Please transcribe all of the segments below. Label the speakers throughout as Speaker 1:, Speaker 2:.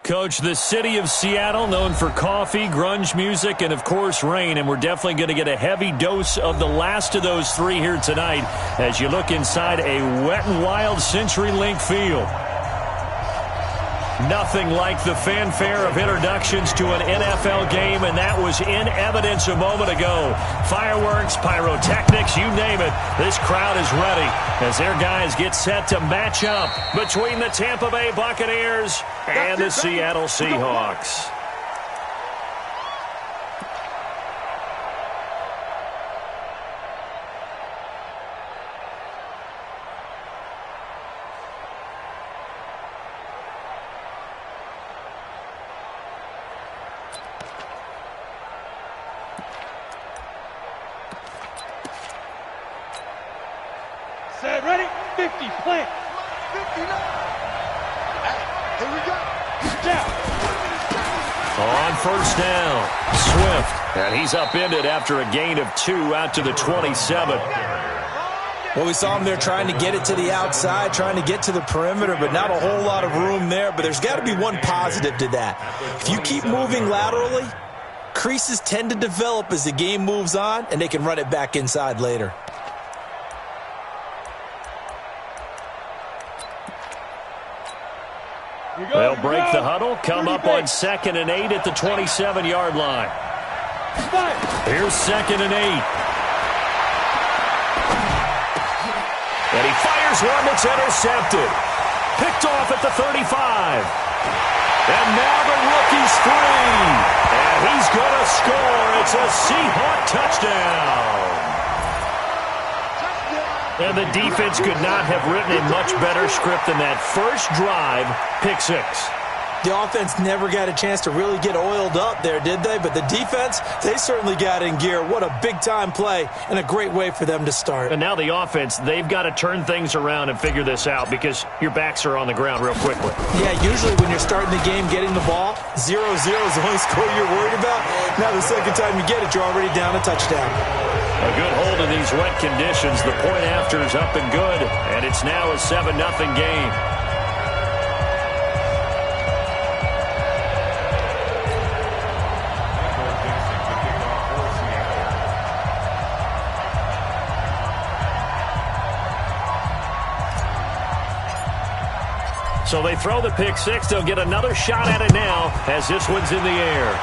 Speaker 1: Coach, the city of Seattle, known for coffee, grunge music, and, of course, rain. And we're definitely going to get a heavy dose of the last of those three here tonight as you look inside a Wet n Wild CenturyLink field. Nothing like the fanfare of introductions to an NFL game, and that was in evidence a moment ago. Fireworks, pyrotechnics, you name it. This crowd is ready as their guys get set to match up between the Tampa Bay Buccaneers and the Seattle Seahawks.
Speaker 2: Ready? 50, plant. 59. Here we go. Down.
Speaker 1: On first down, Swift. And he's upended after a gain of 2 out to the 27.
Speaker 3: Well, we saw him there trying to get it to the outside, trying to get to the perimeter, but not a whole lot of room there. But there's got to be one positive to that. If you keep moving laterally, creases tend to develop as the game moves on, and they can run it back inside later.
Speaker 1: They'll break the huddle, come up on 2nd and 8 at the 27-yard line. Here's 2nd and 8. And he fires one that's intercepted. Picked off at the 35. And now the rookie's free. And he's going to score. It's a Seahawk touchdown. And the defense could not have written a much better script than that first drive, pick 6.
Speaker 3: The offense never got a chance to really get oiled up there, did they? But the defense, they certainly got in gear. What a big-time play and a great way for them to start.
Speaker 1: And now the offense, they've got to turn things around and figure this out because your backs are on the ground real quickly.
Speaker 3: Yeah, usually when you're starting the game getting the ball, 0-0 is the only score you're worried about. Now the second time you get it, you're already down a touchdown.
Speaker 1: A good hold of these wet conditions. The point after is up and good, and it's now a 7-0 game. So they throw the pick 6. They'll get another shot at it now as this one's in the air.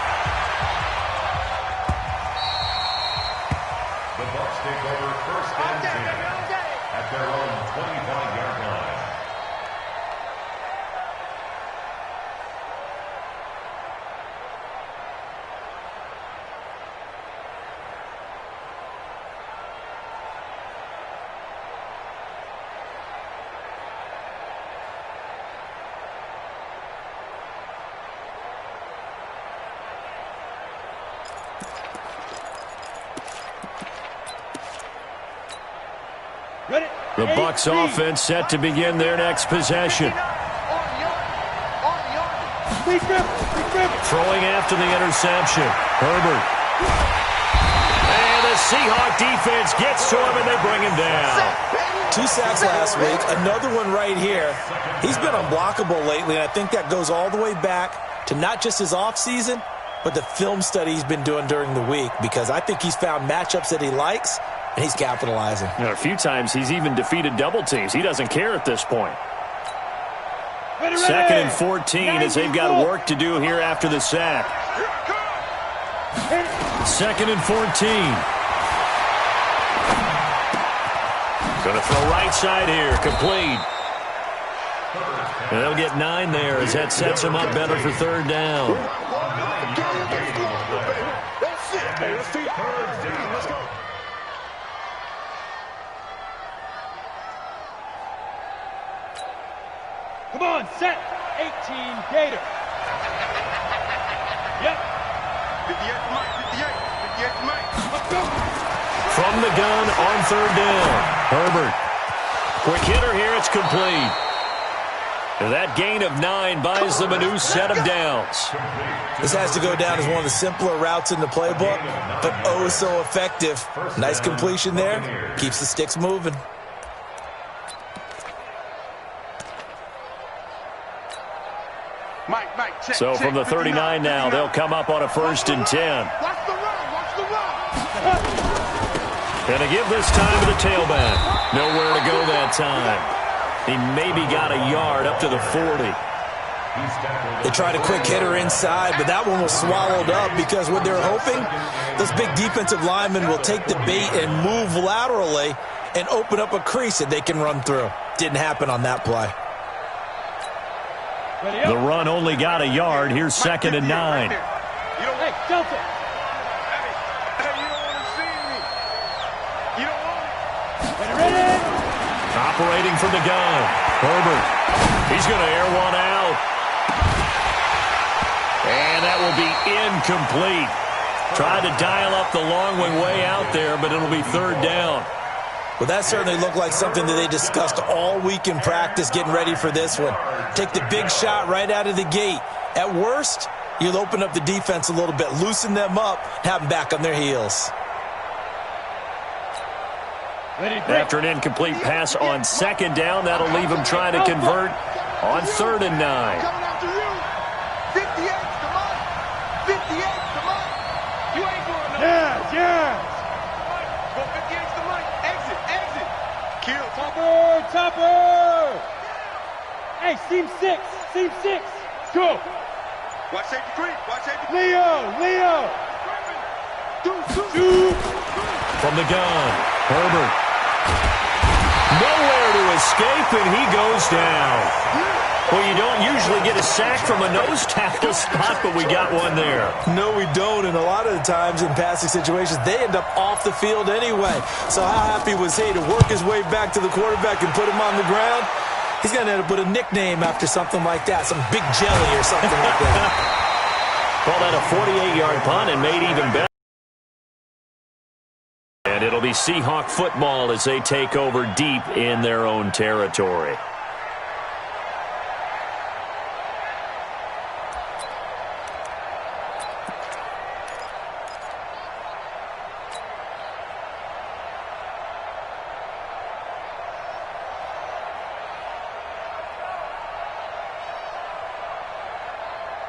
Speaker 1: The Bucs offense set to begin their next possession. Throwing after the interception. Herbert. And the Seahawk defense gets to him and they bring him down.
Speaker 3: 2 sacks last week. Another one right here. He's been unblockable lately, and I think that goes all the way back to not just his offseason, but the film study he's been doing during the week, because I think he's found matchups that he likes, and he's capitalizing.
Speaker 1: You know, a few times he's even defeated double teams. He doesn't care at this point. 2nd and 14 as they've got work to do here after the sack. 2nd and 14. Going to throw right side here. Complete. And they'll get 9 there as that sets him up better for 3rd down.
Speaker 2: Come on, set. 18, Gator. Yep. 58 to Mike, 58. 58 to Mike. Let's go.
Speaker 1: From the gun on 3rd down. Herbert. Quick hitter here. It's complete. And that gain of 9 buys them a new set of downs.
Speaker 3: This has to go down as one of the simpler routes in the playbook, but oh so effective. Nice completion there. Keeps the sticks moving.
Speaker 2: Mike,
Speaker 1: So from the 39 now, they'll come up on a 1st and 10.
Speaker 2: Watch the run. Watch the run.
Speaker 1: Gonna give this time to the tailback. Nowhere to go that time. He maybe got a yard up to the 40.
Speaker 3: They tried a quick hitter inside, but that one was swallowed up because what they're hoping, those big defensive linemen will take the bait and move laterally and open up a crease that they can run through. Didn't happen on that play.
Speaker 1: The run only got a yard. Here's 2nd and 9.
Speaker 2: Hey, Delta. Hey, you don't want to see me. You don't want it.
Speaker 1: Ready? Operating from the gun. Herbert. He's going to air one out. And that will be incomplete. Tried to dial up the long one way out there, but it'll be 3rd down.
Speaker 3: Well, that certainly looked like something that they discussed all week in practice getting ready for this one. Take the big shot right out of the gate. At worst, you'll open up the defense a little bit, loosen them up, have them back on their heels.
Speaker 1: After an incomplete pass on 2nd down, that'll leave them trying to convert on 3rd and 9.
Speaker 2: Coming after you. 58, come on. 58, come on. You ain't going nowhere. Yes. Go 58 to the mic. Exit. Kill.
Speaker 4: Topper. Hey, seam 6. Go.
Speaker 2: Watch safety creep. Watch safety creep.
Speaker 4: Leo.
Speaker 2: Do.
Speaker 1: From the gun, Herbert. Nowhere to escape, and he goes down. Well, you don't usually get a sack from a nose tackle spot, but we got one there.
Speaker 3: No, we don't, and a lot of the times in passing situations, they end up off the field anyway. So how happy was he to work his way back to the quarterback and put him on the ground? He's going to end up with a nickname after something like that, some big jelly or something like that.
Speaker 1: Call that a 48-yard punt and made even better. And it'll be Seahawk football as they take over deep in their own territory.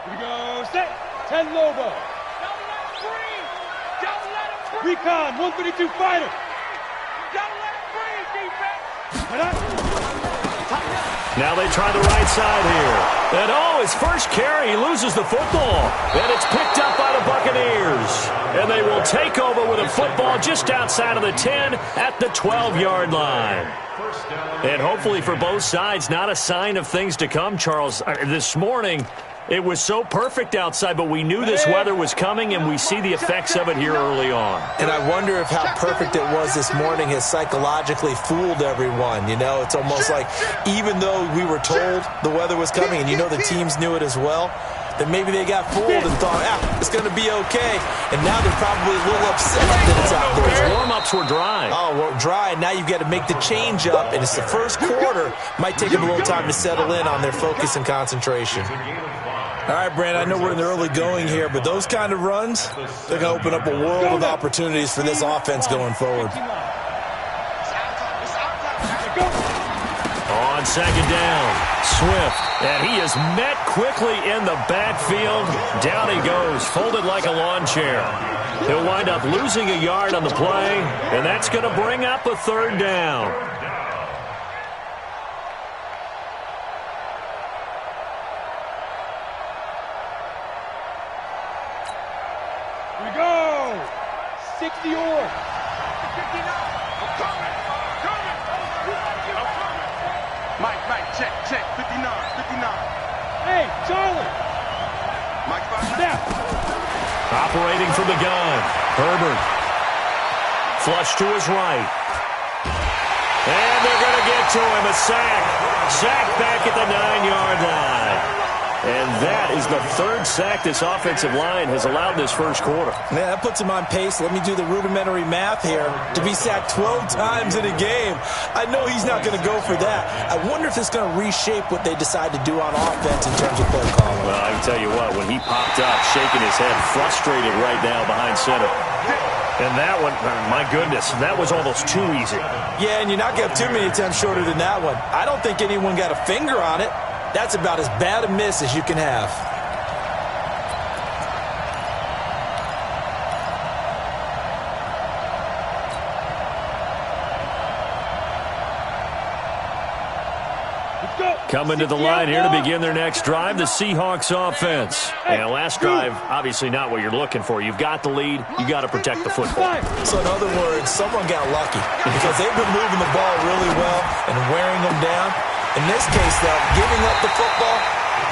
Speaker 4: Here we go. Set. 10 Lobo. Recon, 132 fighter.
Speaker 2: Don't let it breathe, defense.
Speaker 1: Now they try the right side here. And his first carry, he loses the football. And it's picked up by the Buccaneers. And they will take over with a football just outside of the 10 at the 12-yard line. And hopefully for both sides, not a sign of things to come, Charles. This morning, it was so perfect outside, but we knew this weather was coming, and we see the effects of it here early on.
Speaker 3: And I wonder if how perfect it was this morning has psychologically fooled everyone. You know, it's almost like even though we were told the weather was coming, and you know the teams knew it as well, then maybe they got fooled and thought, it's going to be okay. And now they're probably a little upset that it's out there.
Speaker 1: Warm-ups were dry.
Speaker 3: Oh, well, dry. Now you've got to make the change up, and it's the first quarter. Might take them a little time to settle in on their focus and concentration. All right, Brand, I know we're in the early going here, but those kind of runs, they're going to open up a world of opportunities for this offense going forward.
Speaker 1: On 2nd down, Swift, and he is met quickly in the backfield. Down he goes, folded like a lawn chair. He'll wind up losing a yard on the play, and that's going to bring up a 3rd down.
Speaker 4: Here we go. 60 or.
Speaker 2: Mike, check, 59.
Speaker 4: Hey, Charlie.
Speaker 2: Mike,
Speaker 4: Snap.
Speaker 1: Operating from the gun, Herbert. Flush to his right. And they're going to get to him, a sack. Sack back at the 9-yard line. And that is the 3rd sack this offensive line has allowed this first quarter.
Speaker 3: Yeah, that puts him on pace. Let me do the rudimentary math here. To be sacked 12 times in a game, I know he's not going to go for that. I wonder if it's going to reshape what they decide to do on offense in terms of play calling.
Speaker 1: Well, I can tell you what, when he popped up, shaking his head, frustrated right now behind center. And that one, my goodness, that was almost too easy.
Speaker 3: Yeah, and you're not going to have too many attempts shorter than that one. I don't think anyone got a finger on it. That's about as bad a miss as you can have.
Speaker 1: Coming to the line here to begin their next drive, the Seahawks offense. And last drive, obviously not what you're looking for. You've got the lead. You got to protect the football.
Speaker 3: So in other words, someone got lucky because they've been moving the ball really well and wearing them down. In this case, though, giving up the football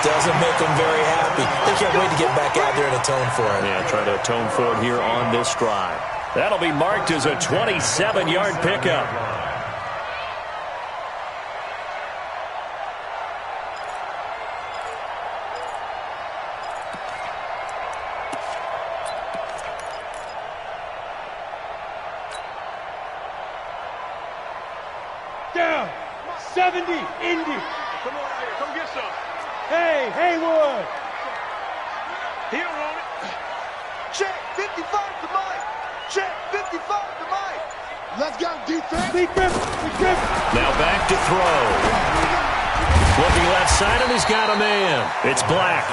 Speaker 3: doesn't make them very happy. They can't wait to get back out there and atone for it.
Speaker 1: Yeah, trying to atone for it here on this drive. That'll be marked as a 27-yard pickup.
Speaker 4: Down. 70, Indy.
Speaker 2: Come on out here. Come get some.
Speaker 4: Hey, Haywood.
Speaker 2: He don't want it. Check. 55 to Mike. Check. 55 to Mike. Let's go, defense.
Speaker 4: Big grip.
Speaker 1: Now back to throw. Looking left side, and he's got a man. It's Black.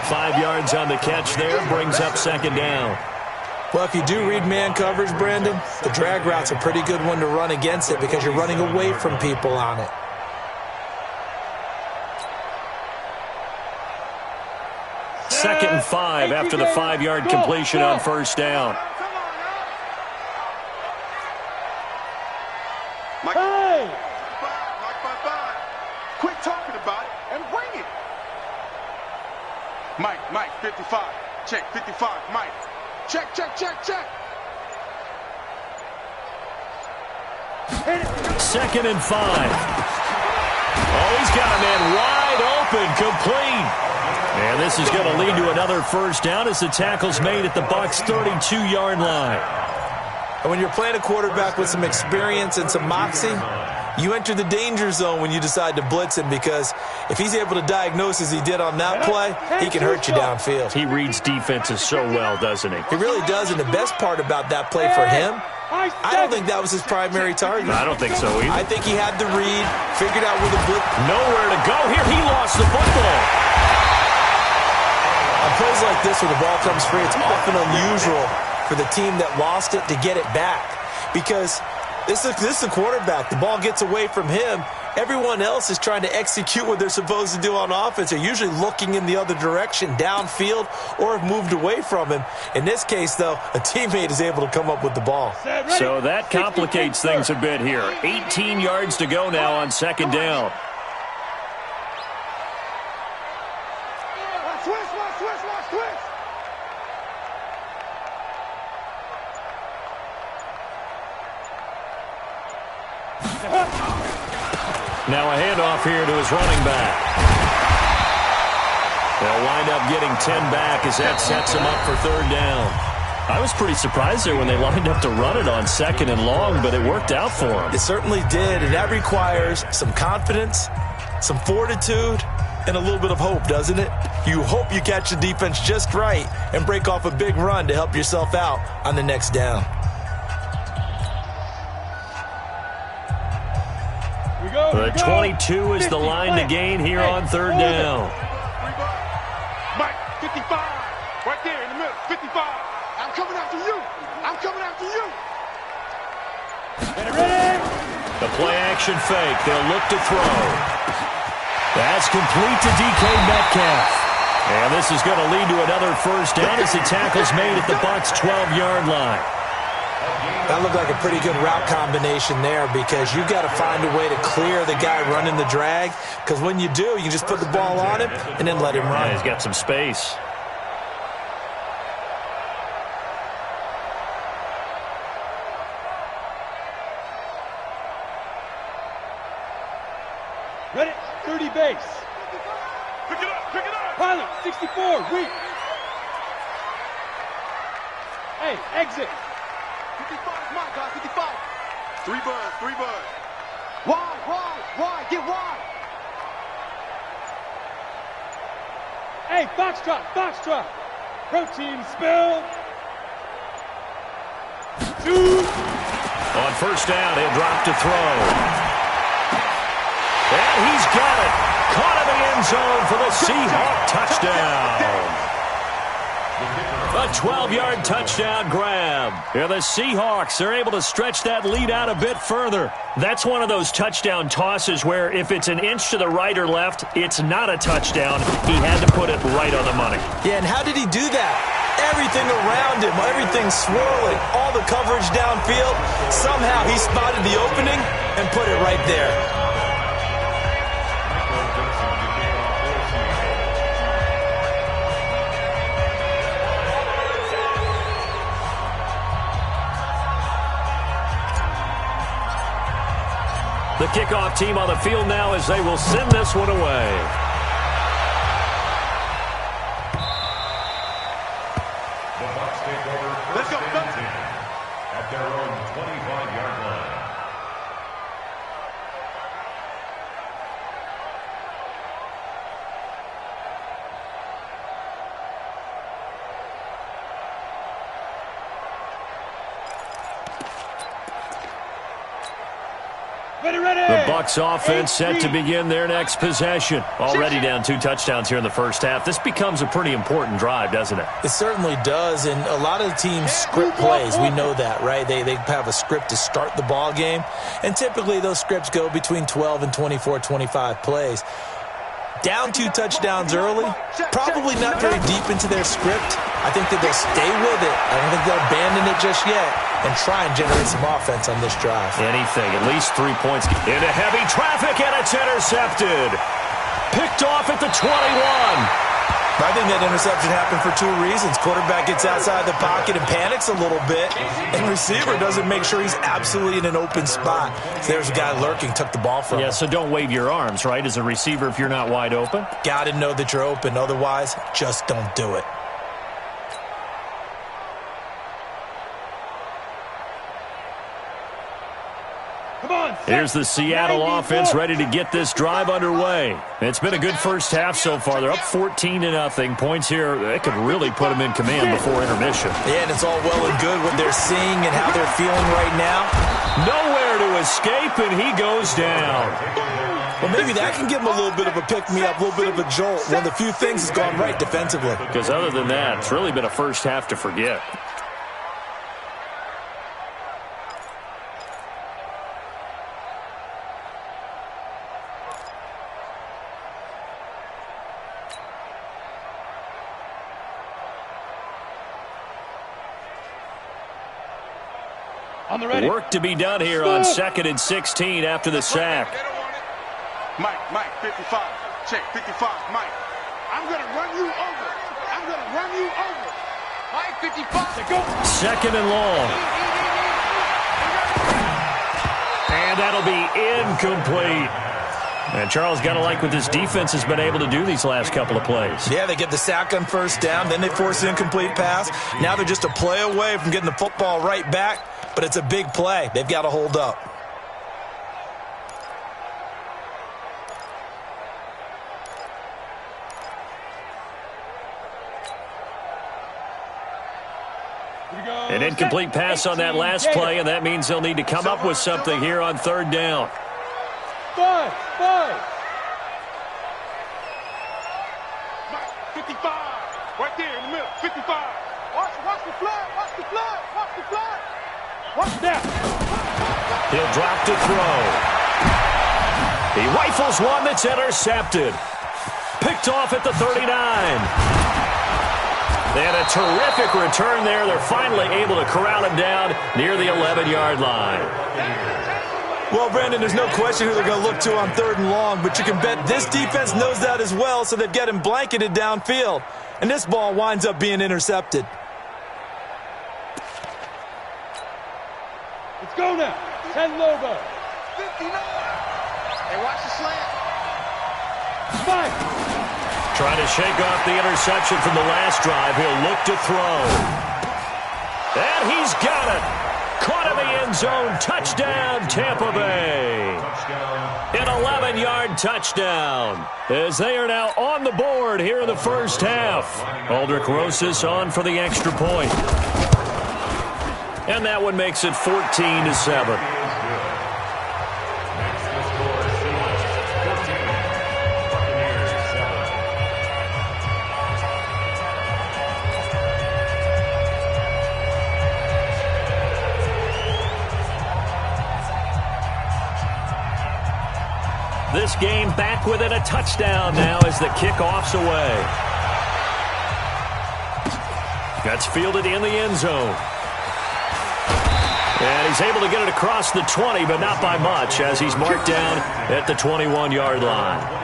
Speaker 1: 5 yards on the catch there, brings up second down.
Speaker 3: Well, if you do read man coverage, Brandon, the drag route's a pretty good one to run against it because you're running away from people on it.
Speaker 1: Second and 5 after the 5-yard completion on first down.
Speaker 2: Mike,
Speaker 4: Hey!
Speaker 2: Mike, 5. Quit talking about it and bring it. Mike, 55. Check, 55. Mike. Check.
Speaker 1: Second and 5. Oh, he's got a man wide open, complete. And this is going to lead to another first down as the tackle's made at the Bucs' 32-yard line.
Speaker 3: And when you're playing a quarterback with some experience and some moxie, you enter the danger zone when you decide to blitz him because if he's able to diagnose as he did on that play, he can hurt you downfield.
Speaker 1: He reads defenses so well, doesn't he?
Speaker 3: He really does, and the best part about that play for him, I don't think that was his primary target.
Speaker 1: I don't think so either.
Speaker 3: I think he had the read, figured out where the blitz.
Speaker 1: Nowhere to go here. He lost the football.
Speaker 3: On plays like this where the ball comes free, it's often unusual for the team that lost it to get it back because this is a quarterback. The ball gets away from him. Everyone else is trying to execute what they're supposed to do on offense. They're usually looking in the other direction, downfield, or have moved away from him. In this case, though, a teammate is able to come up with the ball.
Speaker 1: So that complicates things a bit here. 18 yards to go now on second down.
Speaker 2: Twist.
Speaker 1: Now a handoff here to his running back. They'll wind up getting 10 back as that sets him up for third down. I was pretty surprised there when they lined up to run it on second and long, but it worked out for him.
Speaker 3: It certainly did, and that requires some confidence, some fortitude, and a little bit of hope, doesn't it? You hope you catch the defense just right and break off a big run to help yourself out on the next down.
Speaker 1: The 22 is the line to gain here on third down.
Speaker 2: Mike, 55. Right there in the middle, 55. I'm coming after you.
Speaker 1: The play-action fake. They'll look to throw. That's complete to DK Metcalf. And this is going to lead to another first down as the tackle's made at the Bucs' 12-yard line.
Speaker 3: That looked like a pretty good route combination there because you've got to find a way to clear the guy running the drag because when you do, you just put the ball on him and then let him run.
Speaker 1: Yeah, he's got some space.
Speaker 4: Ready? 30 base.
Speaker 2: Pick it up.
Speaker 4: Pilot, 64, weak. Hey, exit.
Speaker 2: 55 is my guy, 55. Three birds. Wide, get wide.
Speaker 4: Hey, foxtrot. Protein spill. Shoot.
Speaker 1: On first down, he'll drop to throw. And he's got it. Caught in the end zone for the Seahawk touchdown. A 12-yard touchdown grab. Here the Seahawks are able to stretch that lead out a bit further. That's one of those touchdown tosses where if it's an inch to the right or left, it's not a touchdown. He had to put it right on the money.
Speaker 3: Yeah, and how did he do that? Everything around him, everything swirling, all the coverage downfield. Somehow he spotted the opening and put it right there.
Speaker 1: The kickoff team on the field now as they will send this one away.
Speaker 5: The Bucs take over first and 10 at their own 25-yard line.
Speaker 1: The Bucs offense set to begin their next possession. Already down 2 touchdowns here in the first half. This becomes a pretty important drive, doesn't it?
Speaker 3: It certainly does, and a lot of the teams script plays. We know that, right? They have a script to start the ball game, and typically those scripts go between 12 and 24, 25 plays. Down 2 touchdowns early, probably not very deep into their script. I think that they'll stay with it. I don't think they'll abandon it just yet and try and generate some offense on this drive.
Speaker 1: Anything, at least 3 points. Into heavy traffic, and it's intercepted. Picked off at the 21.
Speaker 3: I think that interception happened for 2 reasons. Quarterback gets outside the pocket and panics a little bit, and receiver doesn't make sure he's absolutely in an open spot. So there's a guy lurking, took the ball from him.
Speaker 1: Yeah, so don't wave your arms, right, as a receiver if you're not wide open?
Speaker 3: Got to know that you're open. Otherwise, just don't do it.
Speaker 1: Here's the Seattle offense ready to get this drive underway. It's been a good first half so far. They're up 14-0. Points here, they could really put them in command before intermission.
Speaker 3: Yeah, and it's all well and good what they're seeing and how they're feeling right now.
Speaker 1: Nowhere to escape, and he goes down.
Speaker 3: Well, maybe that can give him a little bit of a pick-me-up, a little bit of a jolt. One of the few things has gone right defensively.
Speaker 1: Because other than that, it's really been a first half to forget. Work to be done here on 2nd and 16 after the sack.
Speaker 2: Mike, 55. Check, 55. Mike, I'm going to run you over. I'm going to run you over. Mike, 55. Go.
Speaker 1: 2nd and long. And that'll be incomplete. And Charles, got to like what this defense has been able to do these last couple of plays.
Speaker 3: Yeah, they get the sack on first down, then they force an incomplete pass. Now they're just a play away from getting the football right back, but it's a big play. They've got to hold up.
Speaker 1: An incomplete pass on that last play, and that means they'll need to come up with something here on 3rd down.
Speaker 4: 5.
Speaker 2: 55. Right there in the middle. 55. Watch the flood. Watch the flood. Watch the flood.
Speaker 4: Watch that.
Speaker 1: He'll drop to throw. He rifles one that's intercepted. Picked off at the 39. And a terrific return there. They're finally able to corral him down near the 11-yard line.
Speaker 3: Well, Brandon, there's no question who they're going to look to on 3rd and long, but you can bet this defense knows that as well, so they've got him blanketed downfield. And this ball winds up being intercepted.
Speaker 4: Let's go now. 10 logo.
Speaker 2: 59. Hey, watch the slant.
Speaker 4: 5.
Speaker 1: Trying to shake off the interception from the last drive. He'll look to throw. And he's got it. Caught in the end zone. Touchdown, Tampa Bay. An 11-yard touchdown as they are now on the board here in the first half. Aldrich Rosas on for the extra point. And that one makes it 14-7. this game back within a touchdown now as the kickoff's away. That's fielded in the end zone. And he's able to get it across the 20, but not by much, as he's marked down at the 21-yard line.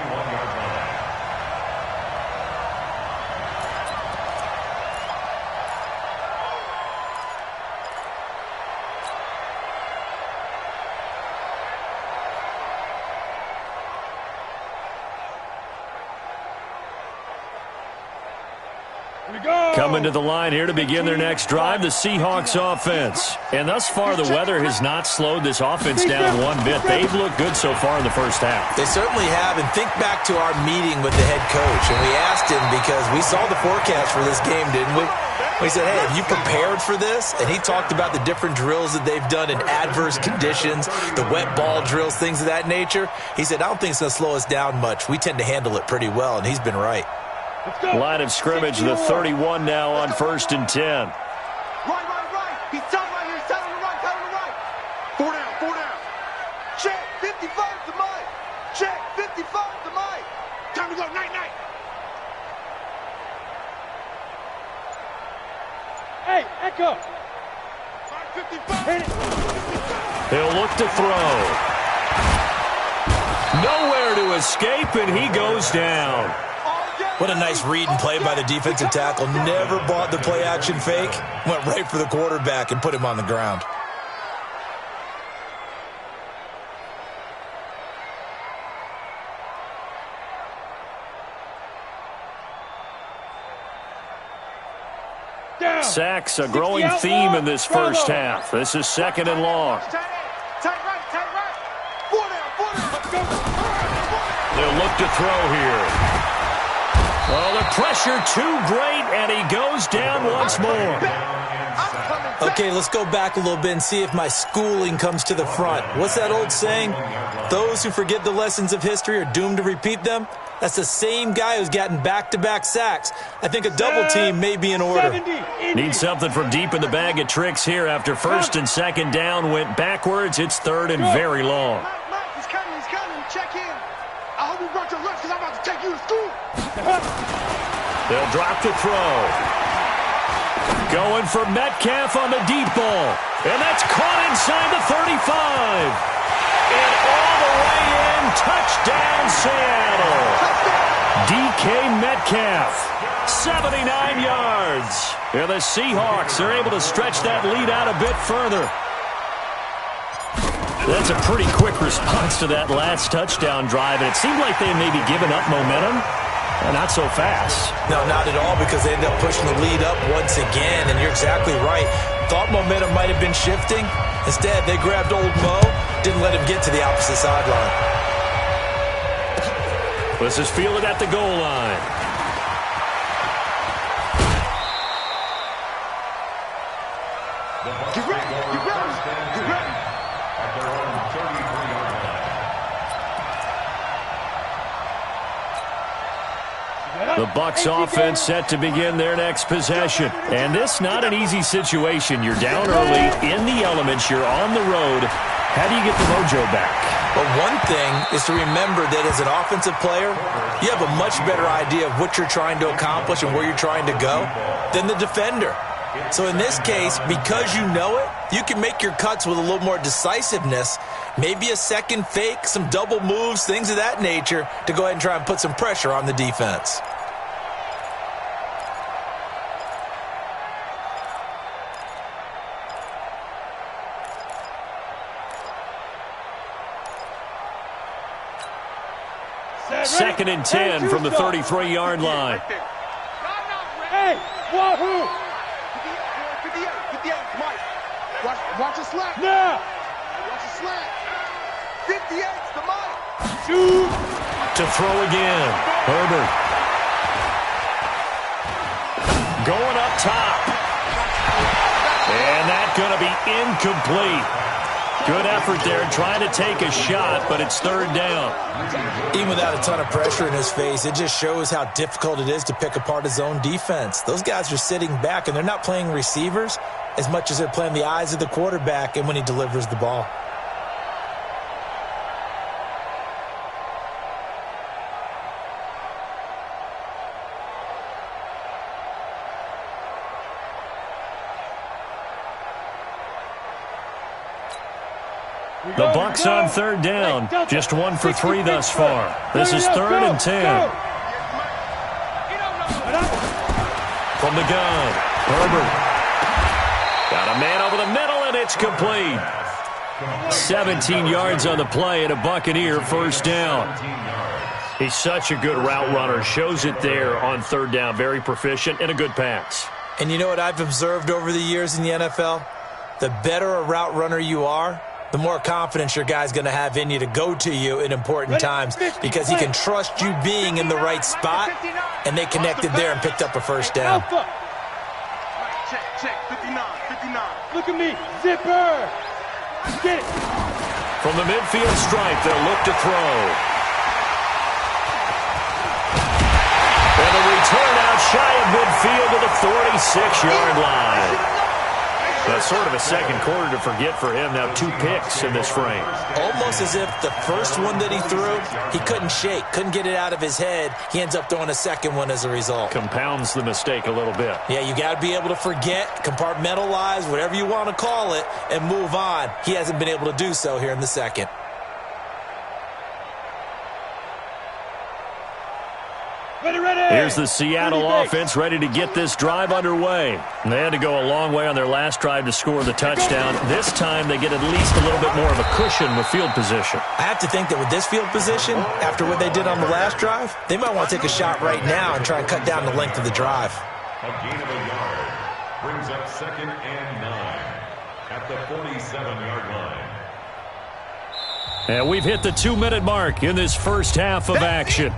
Speaker 1: Coming to the line here to begin their next drive, the Seahawks offense. And thus far, the weather has not slowed this offense down one bit. They've looked good so far in the first half.
Speaker 3: They certainly have. And think back to our meeting with the head coach. And we asked him, because we saw the forecast for this game, didn't we? We said, hey, have you prepared for this? And he talked about the different drills that they've done in adverse conditions, the wet ball drills, things of that nature. He said, I don't think it's going to slow us down much. We tend to handle it pretty well, and he's been right.
Speaker 1: Line of scrimmage, the 31 now on 1st and 10.
Speaker 2: Right. He's tight right here. He's tight on the right. 4 down. Check. 55 to Mike. Check. 55 to Mike. Time to go. Night.
Speaker 4: Hey, Echo.
Speaker 2: 55.
Speaker 1: He'll look to throw. Nowhere to escape, and he goes down.
Speaker 3: What a nice read and play by the defensive tackle. Never bought the play-action fake. Went right for the quarterback and put him on the ground.
Speaker 1: Sacks, a growing theme in this first half. This is 2nd and long.
Speaker 2: Tight right. 4 down.
Speaker 1: They'll look to throw here. Oh, the pressure too great, and he goes down once more.
Speaker 3: Okay, let's go back a little bit and see if my schooling comes to the front. What's that old saying? Those who forget the lessons of history are doomed to repeat them. That's the same guy who's gotten back-to-back sacks. I think a double team may be in order.
Speaker 1: Need something from deep in the bag of tricks here after 1st and 2nd down went backwards. It's 3rd and very long.
Speaker 2: Mike, he's coming. Check in. I hope you brought your lunch because I'm about to take you to school.
Speaker 1: They'll drop to throw. Going for Metcalf on the deep ball. And that's caught inside the 35. And all the way in, touchdown Seattle. DK Metcalf, 79 yards. And the Seahawks are able to stretch that lead out a bit further. That's a pretty quick response to that last touchdown drive, and it seemed like they had maybe given up momentum. Not so fast.
Speaker 3: No, not at all, because they ended up pushing the lead up once again, and you're exactly right. Thought momentum might have been shifting. Instead, they grabbed old Mo, didn't let him get to the opposite sideline.
Speaker 1: This is fielded at the goal line.
Speaker 2: Get ready.
Speaker 5: At their own 33-yard line.
Speaker 1: The Bucs offense set to begin their next possession. And this not an easy situation. You're down early, in the elements, you're on the road. How do you get the mojo back?
Speaker 3: Well, one thing is to remember that as an offensive player, you have a much better idea of what you're trying to accomplish and where you're trying to go than the defender. So in this case, because you know it, you can make your cuts with a little more decisiveness, maybe a second fake, some double moves, things of that nature, to go ahead and try and put some pressure on the defense.
Speaker 1: Second and 10 from the 33-yard line.
Speaker 4: Hey, wahoo!
Speaker 2: 58, Mike. Watch the slap.
Speaker 4: Now!
Speaker 2: Watch the slap. 58's the Mike.
Speaker 4: Shoot!
Speaker 1: To throw again. Herbert. Going up top. And that's going to be incomplete. Good effort there, trying to take a shot, but it's 3rd down.
Speaker 3: Even without a ton of pressure in his face, it just shows how difficult it is to pick apart his own defense. Those guys are sitting back, and they're not playing receivers as much as they're playing the eyes of the quarterback and when he delivers the ball.
Speaker 1: The Bucs on third down. Just 1 for 3 thus far. This is 3rd and 10. From the gun, Herbert. Got a man over the middle, and it's complete. 17 yards on the play, and a Buccaneer first down. He's such a good route runner. Shows it there on third down. Very proficient and a good pass.
Speaker 3: And you know what I've observed over the years in the NFL? The better a route runner you are, the more confidence your guy's going to have in you to go to you in important times because he can trust you being in the right spot, and they connected there and picked up a first down.
Speaker 2: Check, 59.
Speaker 4: Look at me, zipper. Get it.
Speaker 1: From the midfield stripe, they'll look to throw. And a return out shy of midfield to the 46-yard line. That's sort of a second quarter to forget for him. Now 2 picks in this frame.
Speaker 3: Almost as if the first one that he threw, he couldn't shake, couldn't get it out of his head. He ends up throwing a second one as a result.
Speaker 1: Compounds the mistake a little bit.
Speaker 3: Yeah, you got to be able to forget, compartmentalize, whatever you want to call it, and move on. He hasn't been able to do so here in the second.
Speaker 1: Here's the Seattle offense ready to get this drive underway. And they had to go a long way on their last drive to score the touchdown. This time they get at least a little bit more of a cushion with field position.
Speaker 3: I have to think that with this field position, after what they did on the last drive, they might want to take a shot right now and try and cut down the length of the drive.
Speaker 5: A gain of a yard brings up 2nd and 9 at the 47-yard line.
Speaker 1: And we've hit the 2-minute mark in this first half of action.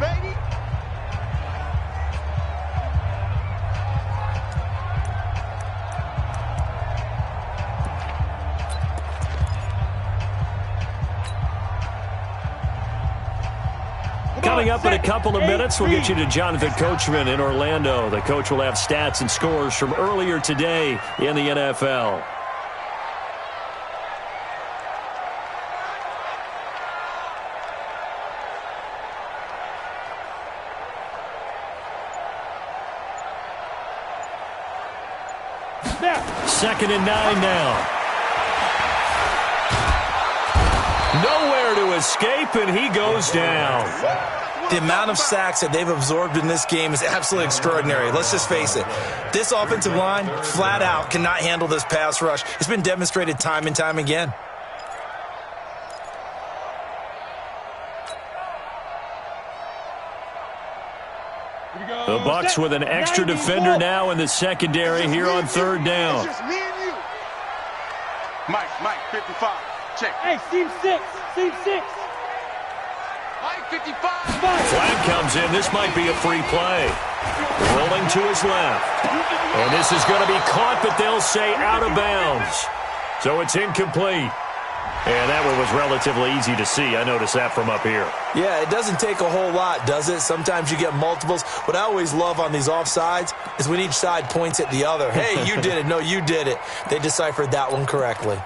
Speaker 1: Coming up in a couple of minutes, we'll get you to Jonathan Coachman in Orlando. The coach will have stats and scores from earlier today in the NFL. Second and 9 now. Nowhere to escape, and he goes down.
Speaker 3: The amount of sacks that they've absorbed in this game is absolutely extraordinary. Let's just face it. This offensive line, flat out, cannot handle this pass rush. It's been demonstrated time and time again.
Speaker 1: The Bucs with an extra defender now in the secondary here on third down.
Speaker 2: It's just me and you. Mike, 55. Check.
Speaker 4: Hey, seam 6.
Speaker 2: Mike, 55.
Speaker 1: Flag comes in. This might be a free play. Rolling to his left. And this is going to be caught, but they'll say out of bounds. So it's incomplete. And that one was relatively easy to see. I noticed that from up here.
Speaker 3: Yeah, it doesn't take a whole lot, does it? Sometimes you get multiples. What I always love on these offsides is when each side points at the other. Hey, you did it. No, you did it. They deciphered that one correctly.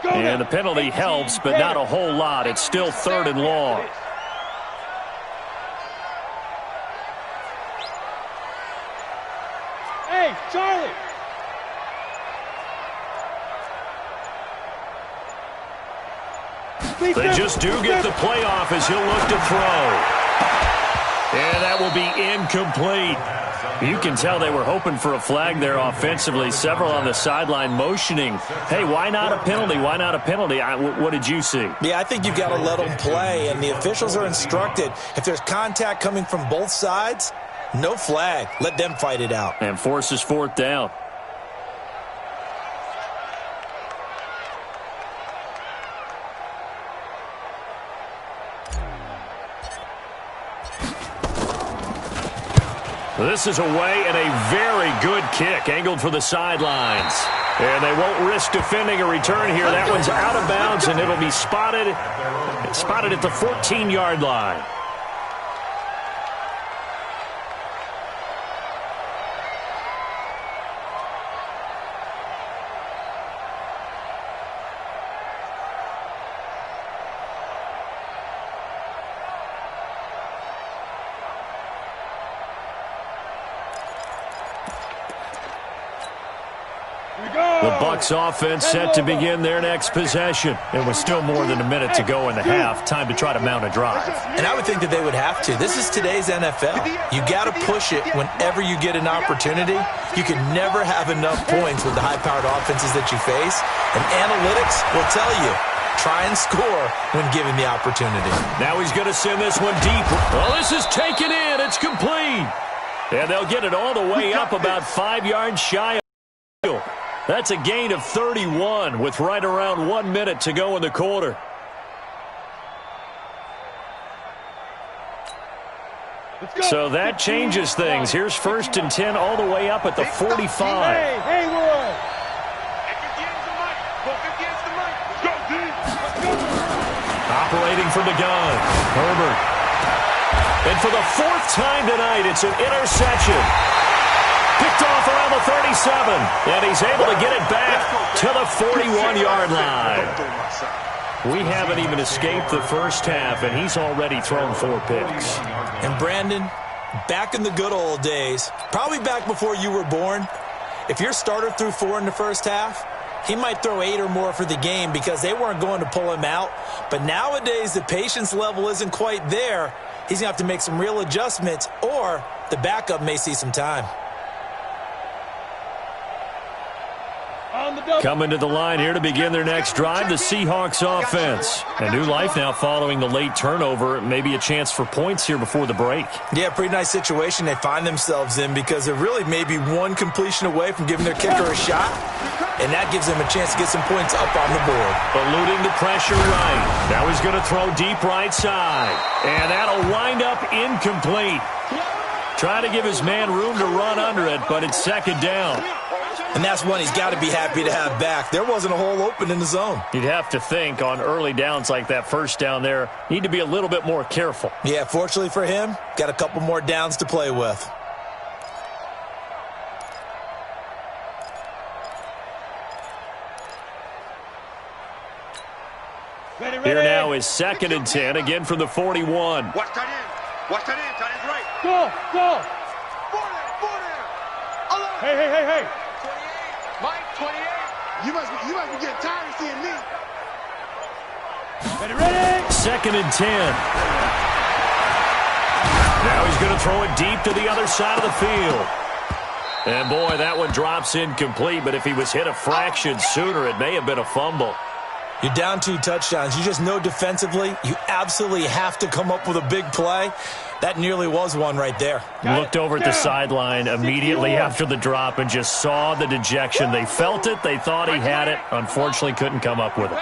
Speaker 1: And the penalty helps, but not a whole lot. It's still 3rd and long.
Speaker 4: Hey, Charlie.
Speaker 1: They just do get the playoff as he'll look to throw. And that will be incomplete. You can tell they were hoping for a flag there offensively. Several on the sideline motioning. Hey, why not a penalty? Why not a penalty? What did you see?
Speaker 3: Yeah, I think you've got to let them play, and the officials are instructed. If there's contact coming from both sides, no flag. Let them fight it out.
Speaker 1: And forces 4th down. This is away and a very good kick angled for the sidelines. And they won't risk defending a return here. That one's out of bounds, and it'll be spotted at the 14-yard line. The Bucs offense set to begin their next possession. It was still more than a minute to go in the half. Time to try to mount a drive.
Speaker 3: And I would think that they would have to. This is today's NFL. You got to push it whenever you get an opportunity. You can never have enough points with the high-powered offenses that you face. And analytics will tell you, try and score when given the opportunity.
Speaker 1: Now he's going to send this one deep. Well, this is taken in. It's complete. And they'll get it all the way up about 5 yards shy of the field. That's a gain of 31 with right around 1 minute to go in the quarter. So that changes things. Here's 1st and 10 all the way up at the 45.
Speaker 4: Hey, Roy.
Speaker 1: Operating from the gun, Herbert. And for the 4th time tonight, it's an interception. Picked off around the 37, and he's able to get it back to the 41-yard line. We haven't even escaped the first half, and he's already thrown 4 picks.
Speaker 3: And Brandon, back in the good old days, probably back before you were born, if your starter threw 4 in the first half, he might throw 8 or more for the game because they weren't going to pull him out. But nowadays, the patience level isn't quite there. He's going to have to make some real adjustments, or the backup may see some time.
Speaker 1: Coming to the line here to begin their next drive, the Seahawks offense. A new life now following the late turnover. Maybe a chance for points here before the break.
Speaker 3: Yeah, pretty nice situation they find themselves in because they're really maybe one completion away from giving their kicker a shot, and that gives them a chance to get some points up on the board.
Speaker 1: Eluding the pressure right. Now he's going to throw deep right side, and that'll wind up incomplete. Trying to give his man room to run under it, but it's 2nd down.
Speaker 3: And that's one he's got to be happy to have back. There wasn't a hole open in the zone.
Speaker 1: You'd have to think on early downs like that 1st down there, need to be a little bit more careful.
Speaker 3: Yeah, fortunately for him, got a couple more downs to play with.
Speaker 1: Here now is 2nd and 10, again from the 41.
Speaker 2: Watch that in. Watch that in. Tight end's right.
Speaker 4: Go.
Speaker 2: Four there.
Speaker 4: Hey.
Speaker 2: 28. Mike, 28. You must be getting tired of seeing me.
Speaker 4: Ready.
Speaker 1: 2nd and 10. Now he's going to throw it deep to the other side of the field. And boy, that one drops incomplete, but if he was hit a fraction sooner, it may have been a fumble.
Speaker 3: You're down 2 touchdowns. You just know defensively you absolutely have to come up with a big play. That nearly was one right there.
Speaker 1: Looked over at the sideline immediately after the drop and just saw the dejection. They felt it. They thought he had it. Unfortunately, couldn't come up with it.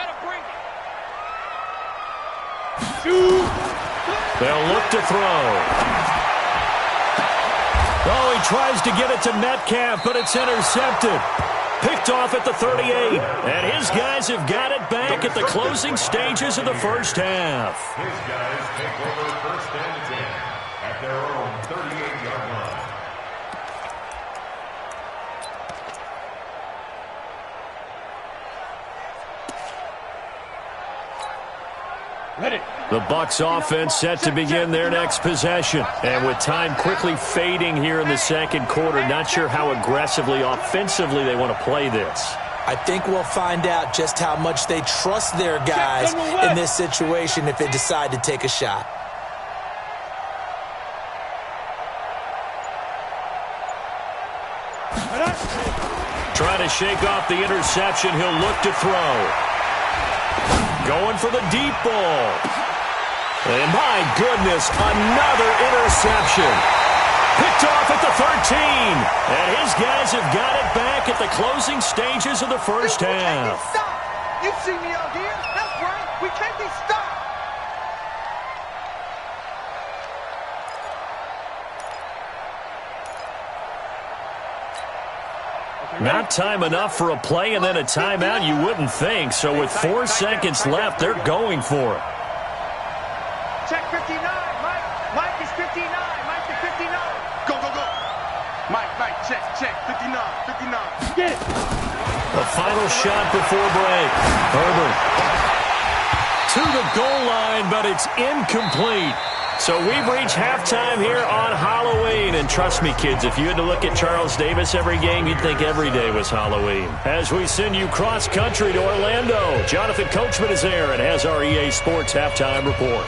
Speaker 1: They'll look to throw. Oh, he tries to get it to Metcalf, but it's intercepted. Picked off at the 38. And his guys have got it back at the closing stages of the first half.
Speaker 5: His guys take over 1st and 10 at their own 38-yard line.
Speaker 4: Ready.
Speaker 1: The Bucs offense set to begin their next possession. And with time quickly fading here in the 2nd quarter, not sure how aggressively, offensively they want to play this.
Speaker 3: I think we'll find out just how much they trust their guys in this situation if they decide to take a shot.
Speaker 1: Trying to shake off the interception, he'll look to throw. Going for the deep ball. And my goodness, another interception. Picked off at the 13. And his guys have got it back at the closing stages of the first half.
Speaker 2: You see me out here? That's right. We can't be stopped.
Speaker 1: Not time enough for a play and then a timeout, you wouldn't think. So with 4 seconds left, they're going for it.
Speaker 2: Check 59, Mike. Mike is 59. Mike is 59. Go. Mike, check. 59.
Speaker 4: Get it.
Speaker 1: The final shot before break. Herbert to the goal line, but it's incomplete. So we've reached halftime here on Halloween. And trust me, kids, if you had to look at Charles Davis every game, you'd think every day was Halloween. As we send you cross-country to Orlando, Jonathan Coachman is there and has our EA Sports halftime report.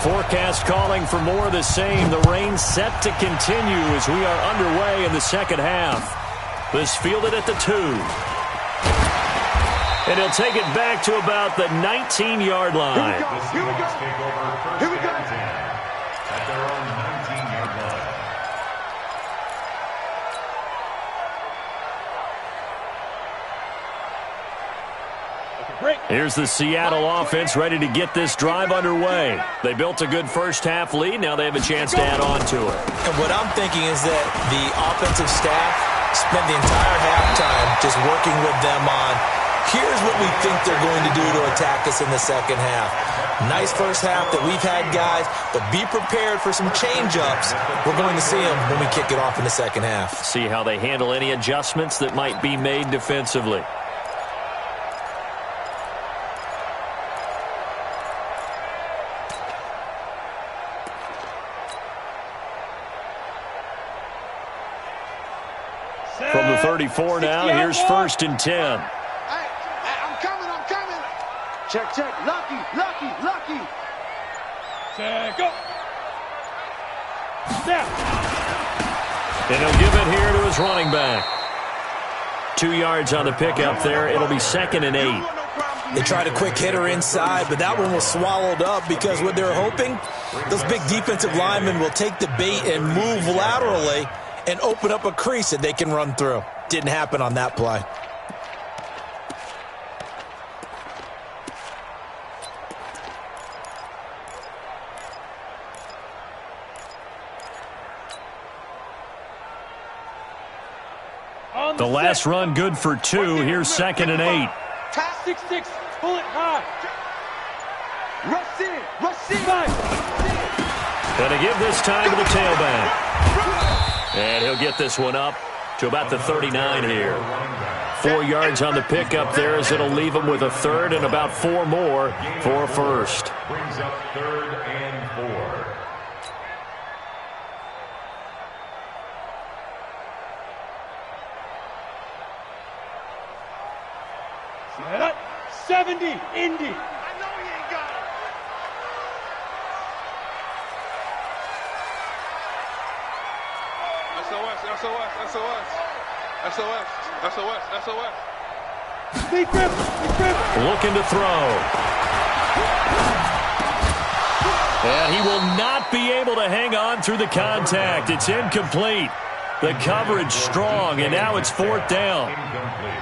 Speaker 1: Forecast calling for more of the same. The rain set to continue as we are underway in the second half. This fielded at the 2. And he'll take it back to about the 19-yard line.
Speaker 2: Here we go.
Speaker 5: Take over first
Speaker 2: Here we go.
Speaker 5: and 10 at their own 19-yard line.
Speaker 1: Here's the Seattle offense ready to get this drive underway. They built a good first half lead. Now they have a chance to add on to it.
Speaker 3: And what I'm thinking is that the offensive staff spent the entire halftime just working with them on, here's what we think they're going to do to attack us in the second half. Nice first half that we've had, guys, but be prepared for some change-ups. We're going to see them when we kick it off in the second half.
Speaker 1: See how they handle any adjustments that might be made defensively. From the 34 now, here's 1st and 10.
Speaker 2: I'm coming. Check. Lucky.
Speaker 4: Check, go. Snap.
Speaker 1: And he'll give it here to his running back. 2 yards on the pickup there. It'll be 2nd and 8.
Speaker 3: They tried a quick hitter inside, but that one was swallowed up because what they're hoping, those big defensive linemen will take the bait and move laterally and open up a crease that they can run through. Didn't happen on that play.
Speaker 1: The last run good for 2. Here's 2nd and 8.
Speaker 4: 6-6, pull it high.
Speaker 2: Rush in.
Speaker 1: Going to give this time to the tailback. And he'll get this one up to about the 39 here. 4 yards on the pickup there as it'll leave him with a 3rd and about 4 more for a 1st.
Speaker 5: Brings up 3rd and 4.
Speaker 4: 70, Indy.
Speaker 2: I know he ain't got it.
Speaker 4: SOS. Big grip.
Speaker 1: Looking to throw. And he will not be able to hang on through the contact. It's incomplete. The coverage strong, and now it's 4th down.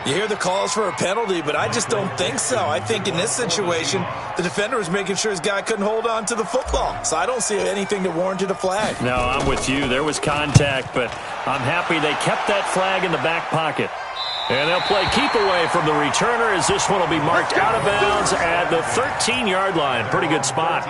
Speaker 3: You hear the calls for a penalty, but I just don't think so. I think in this situation, the defender was making sure his guy couldn't hold on to the football. So I don't see anything that warranted a flag.
Speaker 1: No, I'm with you. There was contact, but I'm happy they kept that flag in the back pocket. And they'll play keep away from the returner as this one will be marked out of bounds at the 13-yard line. Pretty good spot.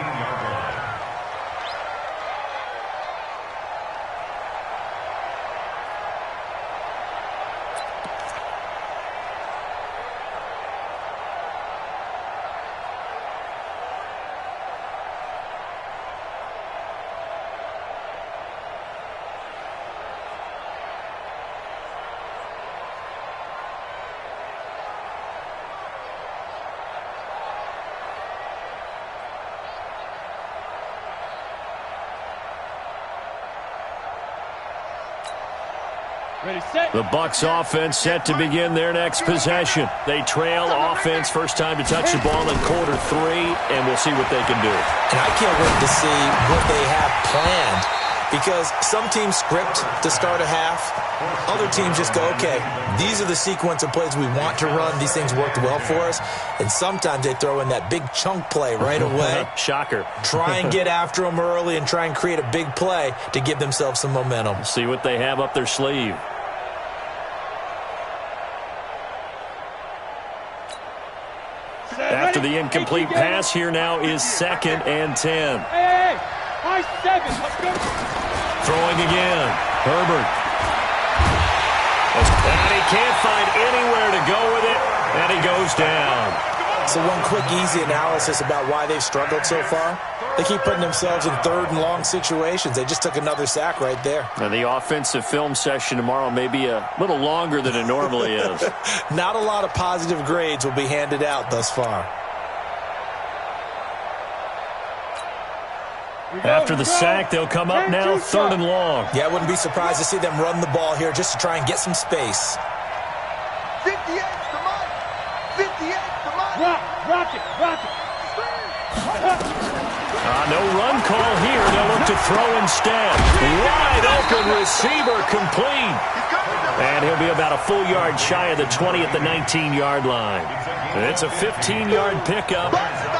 Speaker 4: Ready, set.
Speaker 1: The Bucs offense set to begin their next possession. They trail offense, first time to touch the ball in quarter 3, and we'll see what they can do.
Speaker 3: And I can't wait to see what they have planned, because some teams script to start a half. Other teams just go, okay, these are the sequence of plays we want to run. These things worked well for us. And sometimes they throw in that big chunk play right away.
Speaker 1: Shocker.
Speaker 3: Try and get after them early and try and create a big play to give themselves some momentum.
Speaker 1: See what they have up their sleeve. After the incomplete pass, here now is 2nd and 10.
Speaker 4: Hey, high 7. Let's go.
Speaker 1: Throwing again. Herbert. And he can't find anywhere to go with it, and he goes down.
Speaker 3: So one quick, easy analysis about why they've struggled so far. They keep putting themselves in third and long situations. They just took another sack right there.
Speaker 1: And the offensive film session tomorrow may be a little longer than it normally is.
Speaker 3: Not a lot of positive grades will be handed out thus far.
Speaker 1: After the sack, they'll come up now third and long.
Speaker 3: Yeah, I wouldn't be surprised to see them run the ball here just to try and get some space.
Speaker 2: 58 to Mike. 58 to Mike.
Speaker 4: Rock it.
Speaker 1: No run call here. They'll look to throw instead. Wide open receiver complete. And he'll be about a full yard shy of the 20 at the 19-yard line. It's a 15-yard pickup,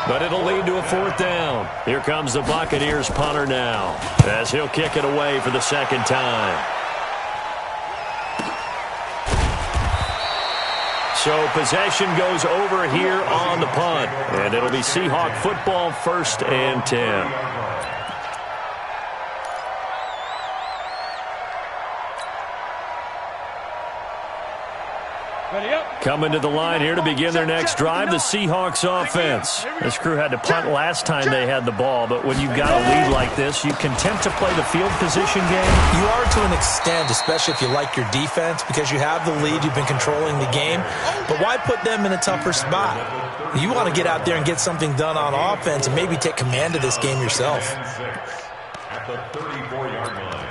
Speaker 1: but it'll lead to a fourth down. Here comes the Buccaneers punter now, as he'll kick it away for the second time. So possession goes over here on the punt, and it'll be Seahawk football, 1st and 10. Coming to the line here to begin their next drive, the Seahawks offense. This crew had to punt last time they had the ball, but when you've got a lead like this, you content to play the field position game?
Speaker 3: You are to an extent, especially if you like your defense, because you have the lead, you've been controlling the game. But why put them in a tougher spot? You want to get out there and get something done on offense and maybe take command of this game yourself.
Speaker 5: At the 34-yard line.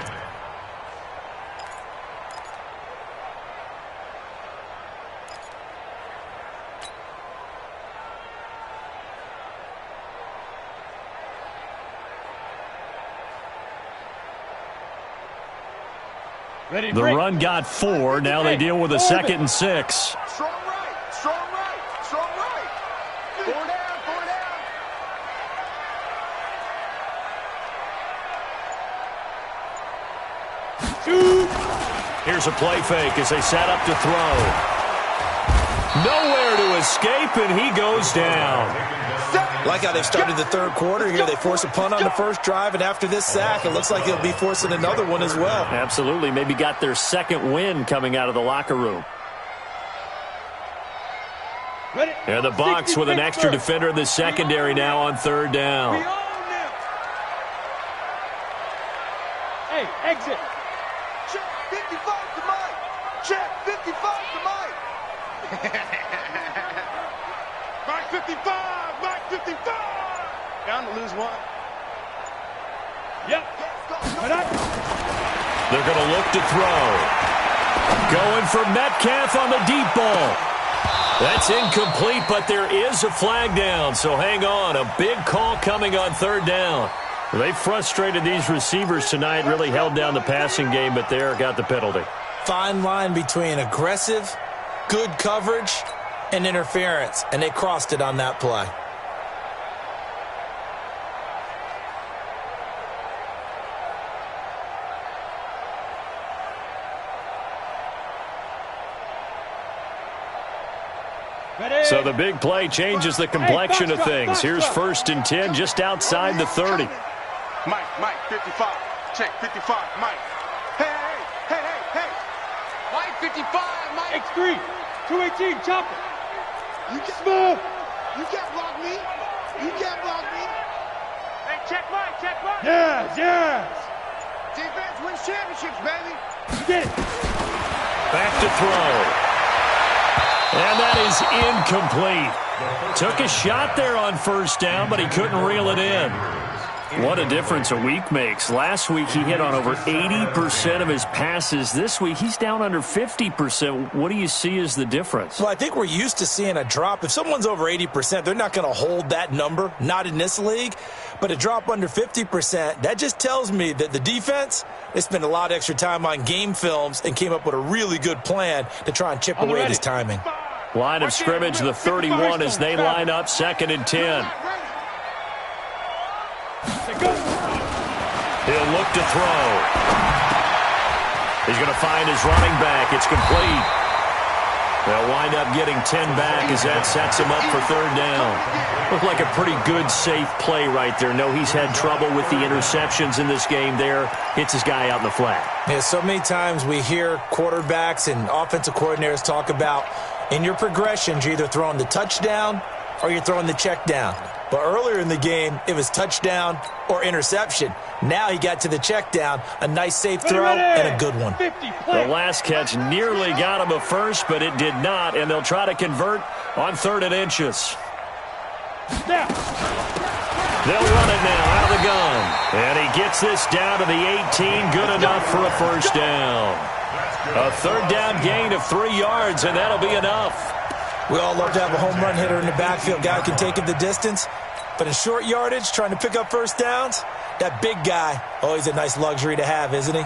Speaker 1: The run got 4. Now they deal with a 2nd and 6.
Speaker 2: Strong right. Strong right. Strong right. 4 down. 4 down.
Speaker 4: Shoot.
Speaker 1: Here's a play fake as they set up to throw. Nowhere to escape, and he goes down.
Speaker 3: Like how they've started the third quarter here. They force a punt on the first drive, and after this sack, it looks like they'll be forcing another one as well.
Speaker 1: Absolutely. Maybe got their second win coming out of the locker room. And the Bucs with an extra defender in the secondary now on 3rd down.
Speaker 4: Hey, exit.
Speaker 2: Check 55 to Mike. Check 55 to Mike. Mike 55. Mike 55. Down to lose 1.
Speaker 4: Yep.
Speaker 1: They're going to look to throw. Going for Metcalf on the deep ball. That's incomplete, but there is a flag down, so hang on. A big call coming on 3rd down. They frustrated these receivers tonight, really held down the passing game, but there got the penalty.
Speaker 3: Fine line between aggressive, good coverage, and interference, and they crossed it on that play.
Speaker 1: So the big play changes the complexion of things. Here's 1st and 10 just outside the 30.
Speaker 2: Mike 55. Check 55, Mike. Hey. Mike 55, Mike.
Speaker 4: X3, 218, chopper.
Speaker 2: You can't block me. You can't block me.
Speaker 4: Hey, check Mike. Yes.
Speaker 2: Defense wins championships, baby.
Speaker 4: You get it.
Speaker 1: Back to throw. And that is incomplete. Took a shot there on 1st down, but he couldn't reel it in. What a difference a week makes. Last week he hit on over 80% of his passes. This week he's down under 50%. What do you see as the difference?
Speaker 3: Well, I think we're used to seeing a drop. If someone's over 80%, they're not going to hold that number, not in this league. But a drop under 50%, that just tells me that the defense, they spent a lot of extra time on game films and came up with a really good plan to try and chip away at his timing.
Speaker 1: Line of scrimmage, the 31 as they line up 2nd and 10. He'll look to throw. He's going to find his running back. It's complete. They'll wind up getting 10 back as that sets him up for third down. Looked like a pretty good, safe play right there. No, he's had trouble with the interceptions in this game there. Hits his guy out in the flat.
Speaker 3: Yeah, so many times we hear quarterbacks and offensive coordinators talk about in your progressions, you're either throwing the touchdown or you're throwing the check down. But earlier in the game, it was touchdown or interception. Now he got to the check down, a nice safe throw and a good one.
Speaker 1: The last catch nearly got him a first, but it did not, and they'll try to convert on 3rd and inches. They'll run it now out of the gun. And he gets this down to the 18, good enough for a first down. A 3rd down gain of 3 yards, and that'll be enough.
Speaker 3: We all love to have a home run hitter in the backfield. Guy can take it the distance. But in short yardage, trying to pick up first downs, that big guy, always a nice luxury to have, isn't he?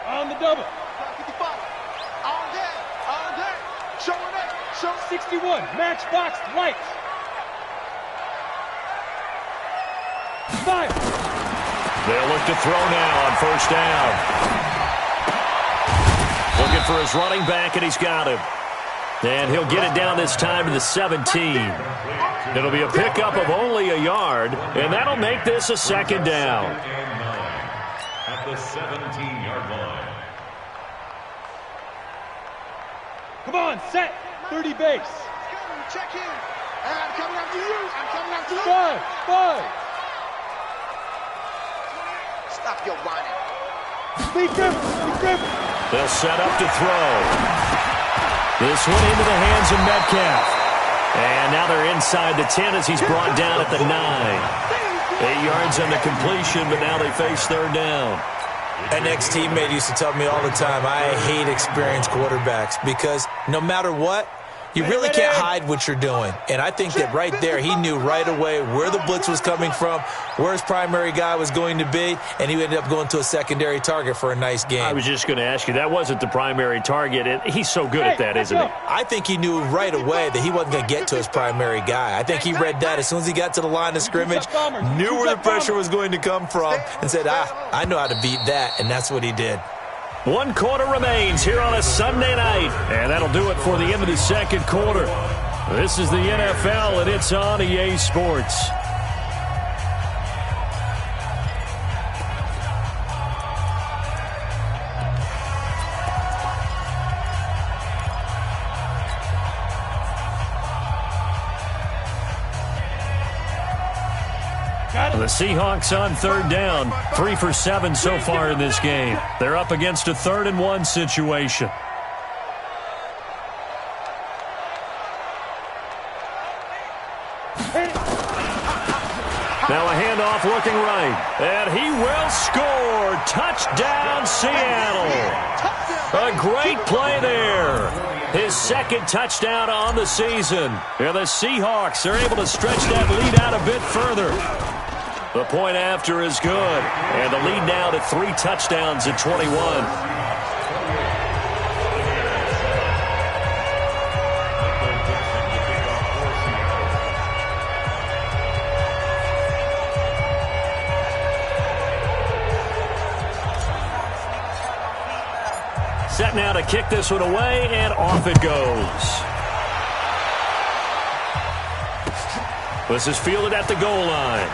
Speaker 4: On the double.
Speaker 2: 55. All day. Showing up. Show
Speaker 4: 61. Matchbox lights. Fire.
Speaker 1: They'll look to throw now on first down. Looking for his running back, and he's got him. And he'll get it down this time to the 17. It'll be a pickup of only a yard, and that'll make this a 2nd down.
Speaker 5: At the 17-yard line.
Speaker 4: Come on, set. 30 base.
Speaker 2: Check in. I'm coming after you.
Speaker 4: 5.
Speaker 2: Stop your whining.
Speaker 4: Lead grip.
Speaker 1: They'll set up to throw. This one into the hands of Metcalf. And now they're inside the 10 as he's brought down at the 9. 8 yards on the completion, but now they face 3rd down.
Speaker 3: An ex-teammate used to tell me all the time, I hate experienced quarterbacks because no matter what, you really can't hide what you're doing. And I think that right there, he knew right away where the blitz was coming from, where his primary guy was going to be, and he ended up going to a secondary target for a nice game.
Speaker 1: I was just going to ask you, that wasn't the primary target. And he's so good at that, isn't he?
Speaker 3: I think he knew right away that he wasn't going to get to his primary guy. I think he read that as soon as he got to the line of scrimmage, knew where the pressure was going to come from, and said, I know how to beat that, and that's what he did.
Speaker 1: 1 quarter remains here on a Sunday night, and that'll do it for the end of the 2nd quarter. This is the NFL, and it's on EA Sports. The Seahawks on 3rd down, 3 for 7 so far in this game. They're up against a 3rd and 1 situation. Now a handoff looking right, and he will score. Touchdown, Seattle. A great play there. His 2nd touchdown on the season. And the Seahawks are able to stretch that lead out a bit further. The point after is good, and the lead now to 3 touchdowns at 21. Set now to kick this one away, and off it goes. This is fielded at the goal line.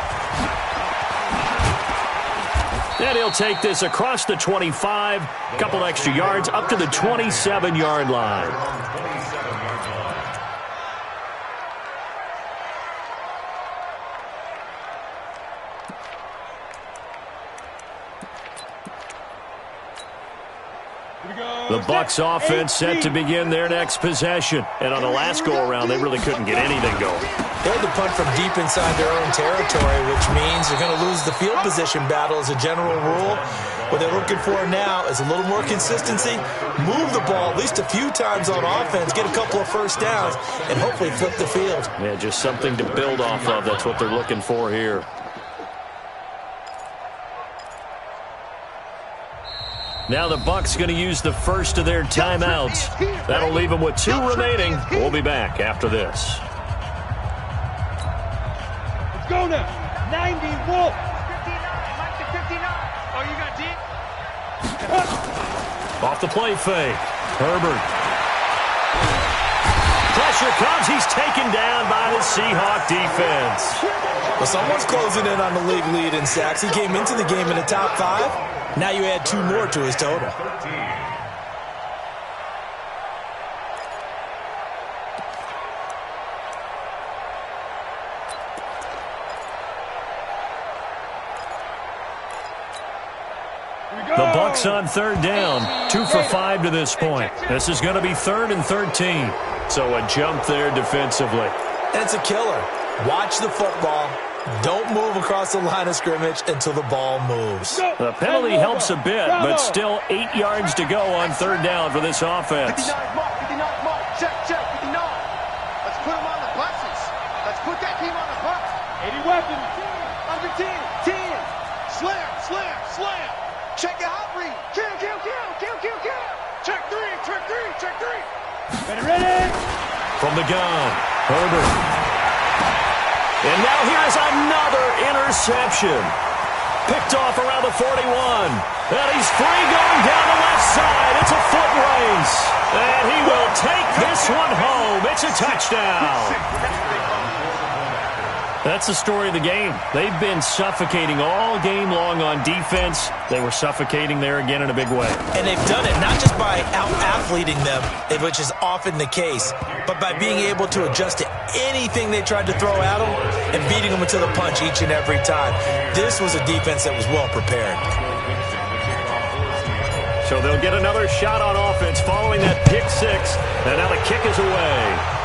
Speaker 1: And he'll take this across the 25, a couple extra yards, up to the 27-yard line. The Bucs offense set to begin their next possession. And on the last go-around, they really couldn't get anything going.
Speaker 3: They had to punt from deep inside their own territory, which means they're going to lose the field position battle as a general rule. What they're looking for now is a little more consistency, move the ball at least a few times on offense, get a couple of first downs, and hopefully flip the field.
Speaker 1: Yeah, just something to build off of. That's what they're looking for here. Now the Bucs going to use the first of their timeouts. That'll leave them with 2 remaining. We'll be back after this.
Speaker 4: Let's go now. 90 Wolf.
Speaker 2: 59. Mike to 59. Oh, you got deep?
Speaker 1: Off the play fake. Herbert. Pressure comes. He's taken down by the Seahawk defense.
Speaker 3: Well, someone's closing in on the league lead in sacks. He came into the game in the top 5. Now you add 2 more to his total.
Speaker 1: The Bucs on 3rd down. 2 for 5 to this point. This is going to be 3rd and 13. So a jump there defensively.
Speaker 3: And it's a killer. Watch the football. Don't move across the line of scrimmage until the ball moves.
Speaker 1: The penalty helps a bit, but still 8 yards to go on 3rd down for this offense.
Speaker 2: 59 mark, 59 mark. Check, 59. Let's put them on the buses. Let's put that team on the bus.
Speaker 4: 80 weapons.
Speaker 2: Under 10. Slam. Check the hot read. Kill. Check 3.
Speaker 4: Ready.
Speaker 1: From the gun, Herbert. And now here's another interception. Picked off around the 41. And he's free going down the left side. It's a foot race. And he will take this one home. It's a touchdown. That's the story of the game. They've been suffocating all game long on defense. They were suffocating there again in a big way.
Speaker 3: And they've done it not just by out-athleting them, which is often the case, but by being able to adjust to anything they tried to throw at them and beating them to the punch each and every time. This was a defense that was well prepared.
Speaker 1: So they'll get another shot on offense following that pick 6. And now the kick is away.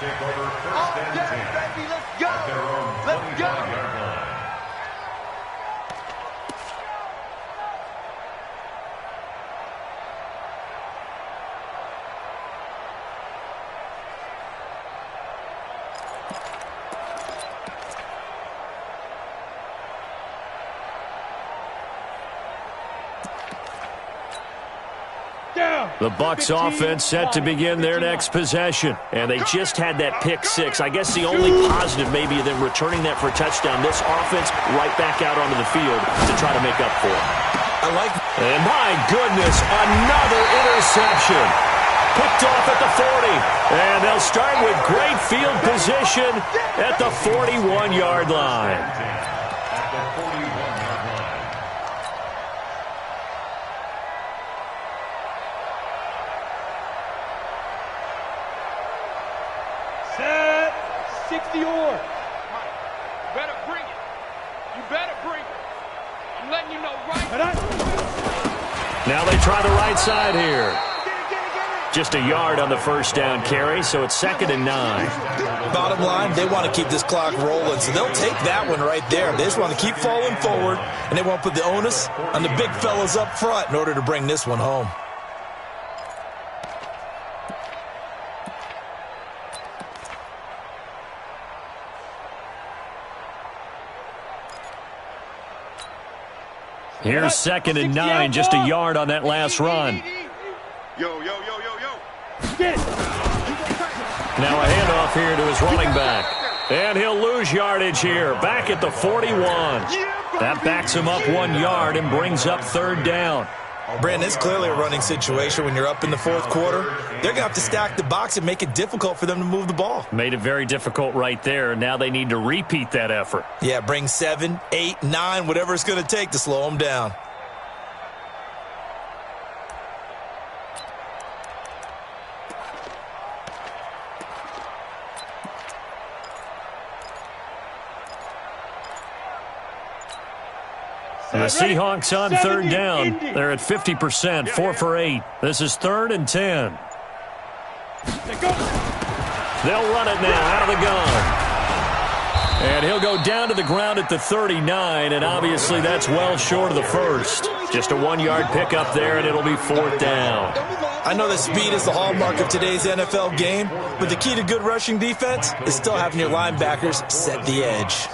Speaker 5: Take over 1st and 10.
Speaker 2: Baby, let's go.
Speaker 5: At their own 25-yard line.
Speaker 1: The Bucs offense set to begin their next possession. And they just had that pick 6. I guess the only positive maybe of them returning that for a touchdown. This offense right back out onto the field to try to make up for it. And my goodness, another interception. Picked off at the 40. And they'll start with great field position at the 41-yard line.
Speaker 4: Set. 60 HOR.
Speaker 2: Better bring it. You better bring it. I'm letting you know right
Speaker 4: now.
Speaker 1: Now they try the right side here. Just a yard on the first down carry, so it's 2nd and 9.
Speaker 3: Bottom line, they want to keep this clock rolling, so they'll take that one right there. They just want to keep falling forward, and they won't put the onus on the big fellas up front in order to bring this one home.
Speaker 1: Here's 2nd and 9, just a yard on that last run.
Speaker 2: Yo.
Speaker 4: Get it.
Speaker 1: Now a handoff here to his running back. And he'll lose yardage here, back at the 41. That backs him up 1 yard and brings up 3rd down.
Speaker 3: Brandon, it's clearly a running situation when you're up in the 4th quarter. They're going to have to stack the box and make it difficult for them to move the ball.
Speaker 1: Made it very difficult right there. Now they need to repeat that effort.
Speaker 3: Yeah, bring 7, 8, 9, whatever it's going to take to slow them down.
Speaker 1: And the Seahawks on 3rd down. They're at 50%, 4 for 8. This is 3rd and 10. They'll run it now out of the gun. And he'll go down to the ground at the 39, and obviously that's well short of the first. Just a 1-yard pickup there, and it'll be 4th down.
Speaker 3: I know that speed is the hallmark of today's NFL game, but the key to good rushing defense is still having your linebackers set the edge.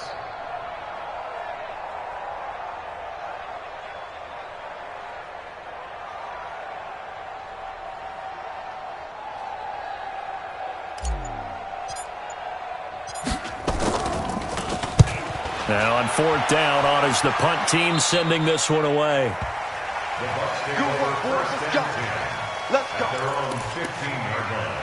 Speaker 1: Now on 4th down, on is the punt team sending this one away.
Speaker 2: Good work, boys. Let's go. Let's go.
Speaker 5: At their own 15-yard line.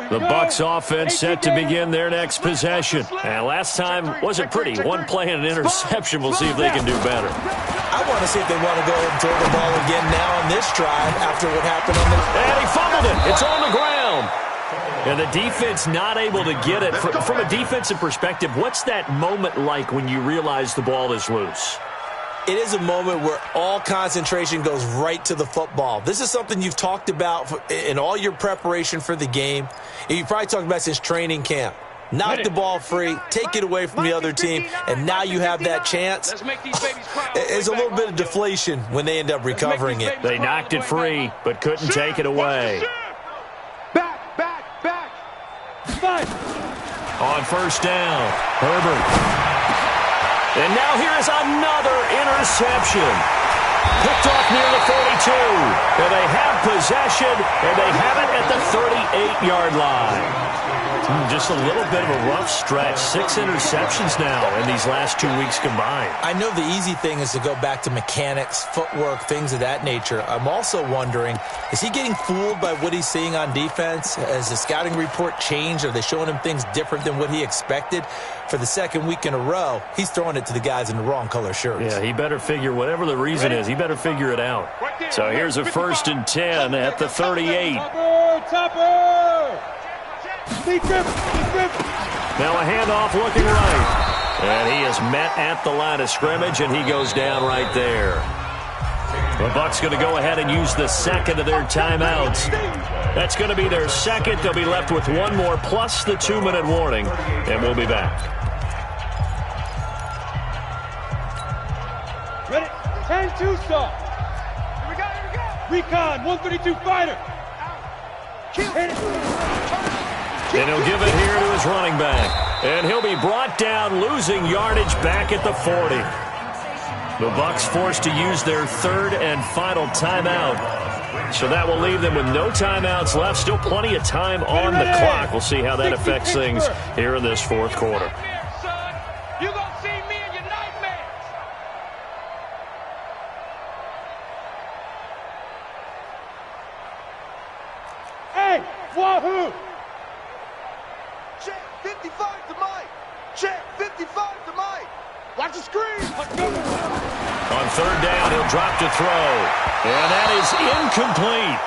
Speaker 1: The Bucs offense set to begin their next possession. And last time wasn't pretty. One play and an interception. We'll see if they can do better.
Speaker 3: I want to see if they want to go ahead and throw the ball again now on this drive after what happened on the...
Speaker 1: And he fumbled it. It's on the ground. And the defense not able to get it. From a defensive perspective, what's that moment like when you realize the ball is loose?
Speaker 3: It is a moment where all concentration goes right to the football. This is something you've talked about in all your preparation for the game. And you've probably talked about since training camp. Knock the ball free, take it away from the other team, and now you have that chance. There's a little bit of deflation when they end up recovering it.
Speaker 1: They knocked it free, but couldn't take it away.
Speaker 2: Back.
Speaker 1: On 1st down, Herbert. And now here is another interception. Picked off near the 42. And they have possession, and they have it at the 38-yard line. Just a little bit of a rough stretch. 6 interceptions now in these last 2 weeks combined.
Speaker 3: I know the easy thing is to go back to mechanics, footwork, things of that nature. I'm also wondering, is he getting fooled by what he's seeing on defense? Has the scouting report changed? Are they showing him things different than what he expected? For the 2nd week in a row, he's throwing it to the guys in the wrong color shirts.
Speaker 1: Yeah, he better figure, whatever the reason is, he better figure it out. So here's a 1st and 10 at the 38.
Speaker 4: Topper!
Speaker 1: Now a handoff looking right. And he is met at the line of scrimmage, and he goes down right there. The Bucs going to go ahead and use the 2nd of their timeouts. That's going to be their 2nd. They'll be left with 1 more plus the 2-minute warning, and we'll be back.
Speaker 4: Ready? 10-2 stop.
Speaker 2: Here we go.
Speaker 4: Recon, 132 fighter. Hit it.
Speaker 1: And he'll give it here to his running back. And he'll be brought down, losing yardage back at the 40. The Bucs forced to use their 3rd and final timeout. So that will leave them with no timeouts left. Still plenty of time on the clock. We'll see how that affects things here in this 4th quarter.
Speaker 2: You're going to see me in your nightmares.
Speaker 4: Hey, wahoo!
Speaker 2: Check 55 to Mike. Check 55 to Mike. Watch the screen.
Speaker 1: On 3rd down, he'll drop to throw. And that is incomplete.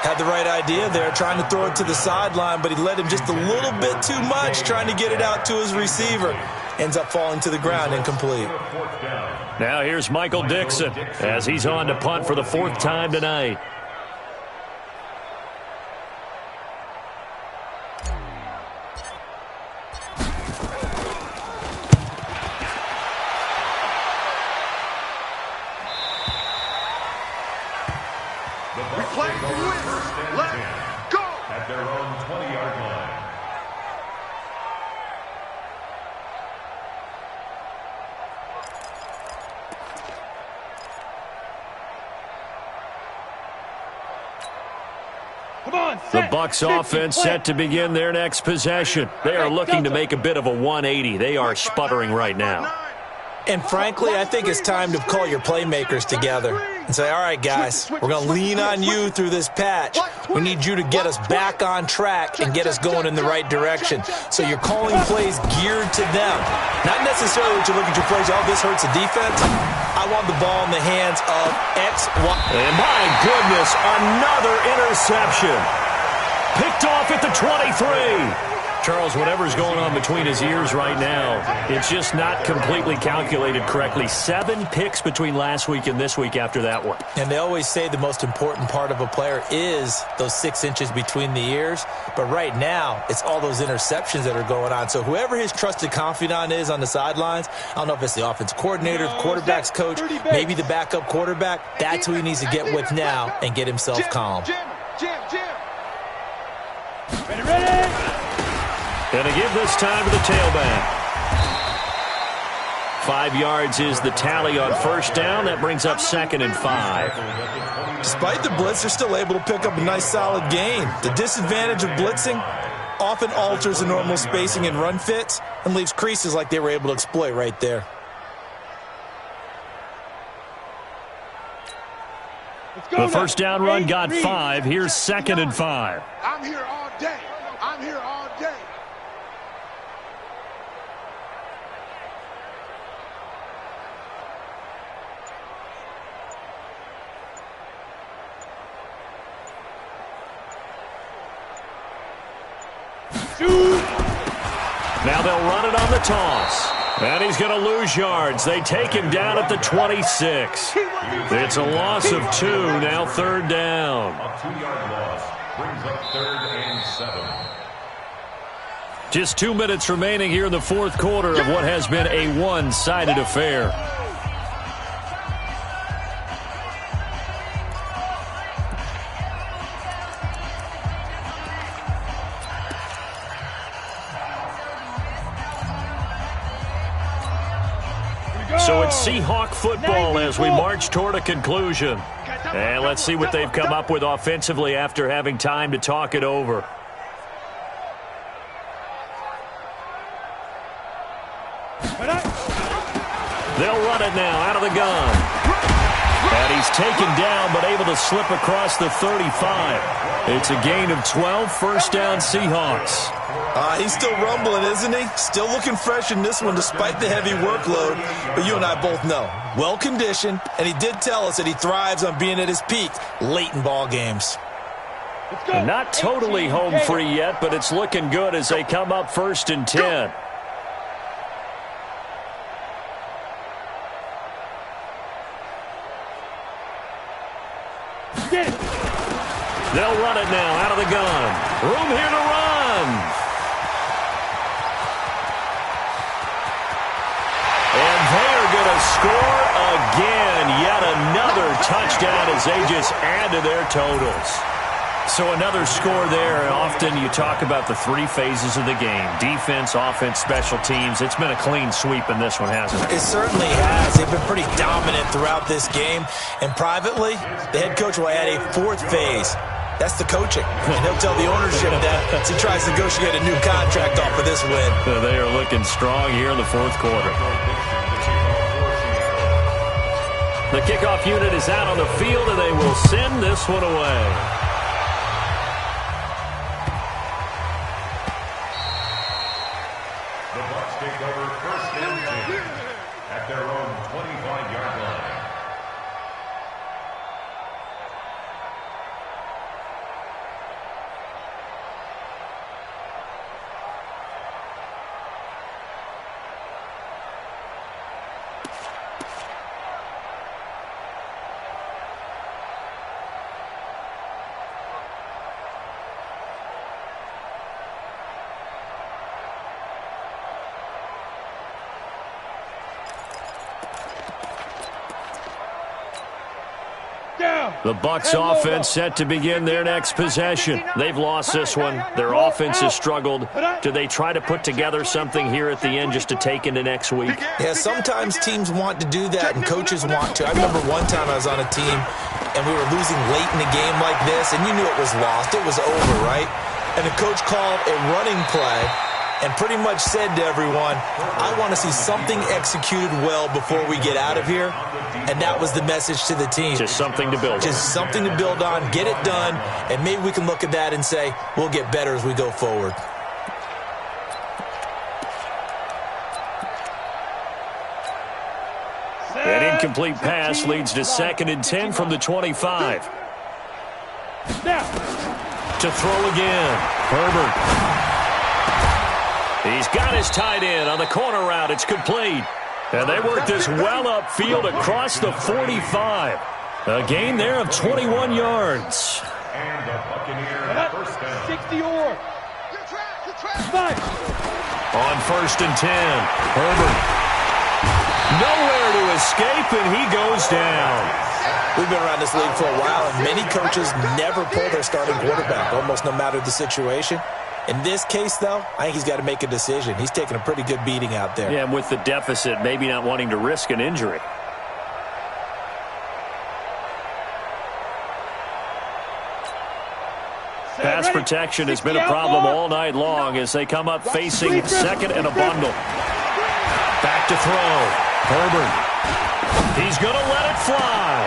Speaker 3: Had the right idea there, trying to throw it to the sideline, but he led him just a little bit too much, trying to get it out to his receiver. Ends up falling to the ground, incomplete.
Speaker 1: Now here's Michael Dixon as he's on to punt for the 4th time tonight.
Speaker 2: Playing for wins. Let's go.
Speaker 5: At their own 20-yard line.
Speaker 4: Come on,
Speaker 1: The Bucs offense set to begin their next possession. They are looking to make a bit of a 180. They are sputtering right now.
Speaker 3: And frankly, I think it's time to call your playmakers together and say, all right, guys, we're going to lean on you through this patch. We need you to get us back on track and get us going in the right direction. So you're calling plays geared to them. Not necessarily that you look at your plays, oh, this hurts the defense. I want the ball in the hands of X, Y.
Speaker 1: And my goodness, another interception. Picked off at the 23. Charles, whatever's going on between his ears right now, it's just not completely calculated correctly. 7 picks between last week and this week after that one.
Speaker 3: And they always say the most important part of a player is those 6 inches between the ears. But right now, it's all those interceptions that are going on. So whoever his trusted confidant is on the sidelines, I don't know if it's the offensive coordinator, the quarterback's coach, maybe the backup quarterback, that's who he needs to get with now and get himself calm.
Speaker 4: Ready.
Speaker 1: And to give this time to the tailback. 5 yards is the tally on first down. That brings up 2nd and 5.
Speaker 3: Despite the blitz, they're still able to pick up a nice solid gain. The disadvantage of blitzing often alters the normal spacing and run fits and leaves creases like they were able to exploit right there.
Speaker 1: The first down run got 5. Here's 2nd and 5.
Speaker 2: I'm here all day. I'm here all day.
Speaker 1: Now they'll run it on the toss. And he's going to lose yards. They take him down at the 26. It's a loss of 2. Now 3rd down.
Speaker 5: A 2-yard loss brings up 3rd and 7.
Speaker 1: Just 2 minutes remaining here in the 4th quarter of what has been a one-sided affair. So it's Seahawk football as we march toward a conclusion. And let's see what they've come up with offensively after having time to talk it over. They'll run it now out of the gun. And he's taken down but able to slip across the 35. It's a gain of 12, first down Seahawks.
Speaker 3: He's still rumbling, isn't he? Still looking fresh in this one despite the heavy workload. But you and I both know, well-conditioned, and he did tell us that he thrives on being at his peak late in ball games.
Speaker 1: Not totally home free yet, but it's looking good as they come up 1st and 10. They'll run it now out of the gun. Room here to run. And they are going to score again. Yet another touchdown as they just add to their totals. So another score there. Often you talk about the 3 phases of the game. Defense, offense, special teams. It's been a clean sweep in this one, hasn't it?
Speaker 3: It certainly has. They've been pretty dominant throughout this game. And privately, the head coach will add a 4th phase. That's the coaching. And he'll tell the ownership that as he tries to negotiate a new contract off of this win.
Speaker 1: They are looking strong here in the 4th quarter. The kickoff unit is out on the field, and they will send this one away.
Speaker 5: The Bucs take over 1st and 10 at their own 25-yard line.
Speaker 1: The Bucs offense set to begin their next possession. They've lost this one. Their offense has struggled. Do they try to put together something here at the end just to take into next week?
Speaker 3: Yeah, sometimes teams want to do that and coaches want to. I remember one time I was on a team and we were losing late in a game like this and you knew it was lost. It was over, right? And the coach called a running play and pretty much said to everyone, I want to see something executed well before we get out of here. And that was the message to the team.
Speaker 1: Just something to build on.
Speaker 3: Just something to build on, get it done, and maybe we can look at that and say, we'll get better as we go forward.
Speaker 1: An incomplete pass leads to 2nd and 10 from the 25. To throw again. Herbert. He's got his tight end on the corner route. It's complete. And they work this well upfield across the 45. A gain there of 21 yards.
Speaker 5: And the Buccaneers first down.
Speaker 4: 60 or.
Speaker 1: On 1st and 10, Herbert. Nowhere to escape, and he goes down.
Speaker 3: We've been around this league for a while, and many coaches never pull their starting quarterback, almost no matter the situation. In this case, though, I think he's got to make a decision. He's taking a pretty good beating out there.
Speaker 1: Yeah, and with the deficit, maybe not wanting to risk an injury. Pass protection has been a problem all night long as they come up facing second and a bundle. Back to throw. Herbert. He's going to let it fly.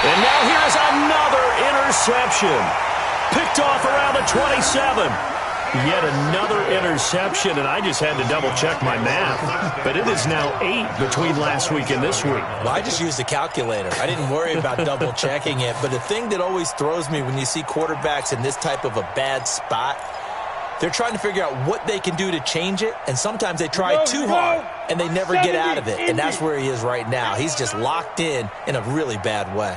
Speaker 1: And now here's another interception. Picked off around the 27. Yet another interception, and I just had to double-check my math. But it is now 8 between last week and this week.
Speaker 3: Well, I just used a calculator. I didn't worry about double-checking it. But the thing that always throws me when you see quarterbacks in this type of a bad spot, they're trying to figure out what they can do to change it, and sometimes they try too hard, and they never get out of it. And that's where he is right now. He's just locked in a really bad way.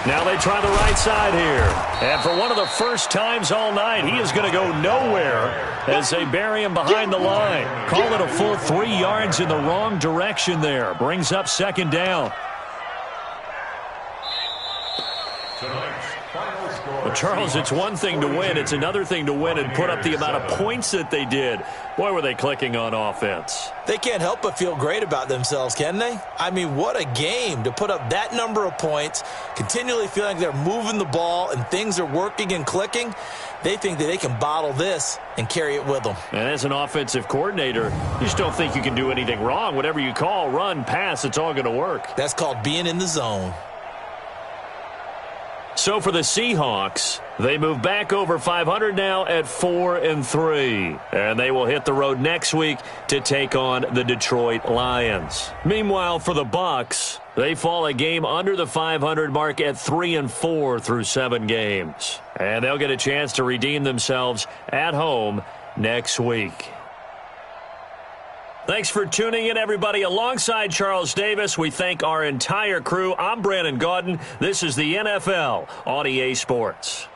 Speaker 1: Now they try the right side here. And for one of the first times all night, he is going to go nowhere as they bury him behind the line. Call it a full 3 yards in the wrong direction there. Brings up second down. Well, Charles, it's one thing to win. It's another thing to win and put up the amount of points that they did. Boy, were they clicking on offense.
Speaker 3: They can't help but feel great about themselves, can they? I mean, what a game to put up that number of points, continually feeling like they're moving the ball and things are working and clicking. They think that they can bottle this and carry it with them.
Speaker 1: And as an offensive coordinator, you just don't think you can do anything wrong. Whatever you call, run, pass, it's all going to work.
Speaker 3: That's called being in the zone.
Speaker 1: So for the Seahawks, they move back over 500 now at 4-3. And they will hit the road next week to take on the Detroit Lions. Meanwhile, for the Bucs, they fall a game under the 500 mark at 3-4 through 7 games. And they'll get a chance to redeem themselves at home next week. Thanks for tuning in, everybody. Alongside Charles Davis, we thank our entire crew. I'm Brandon Gaudin. This is the NFL on EA Sports.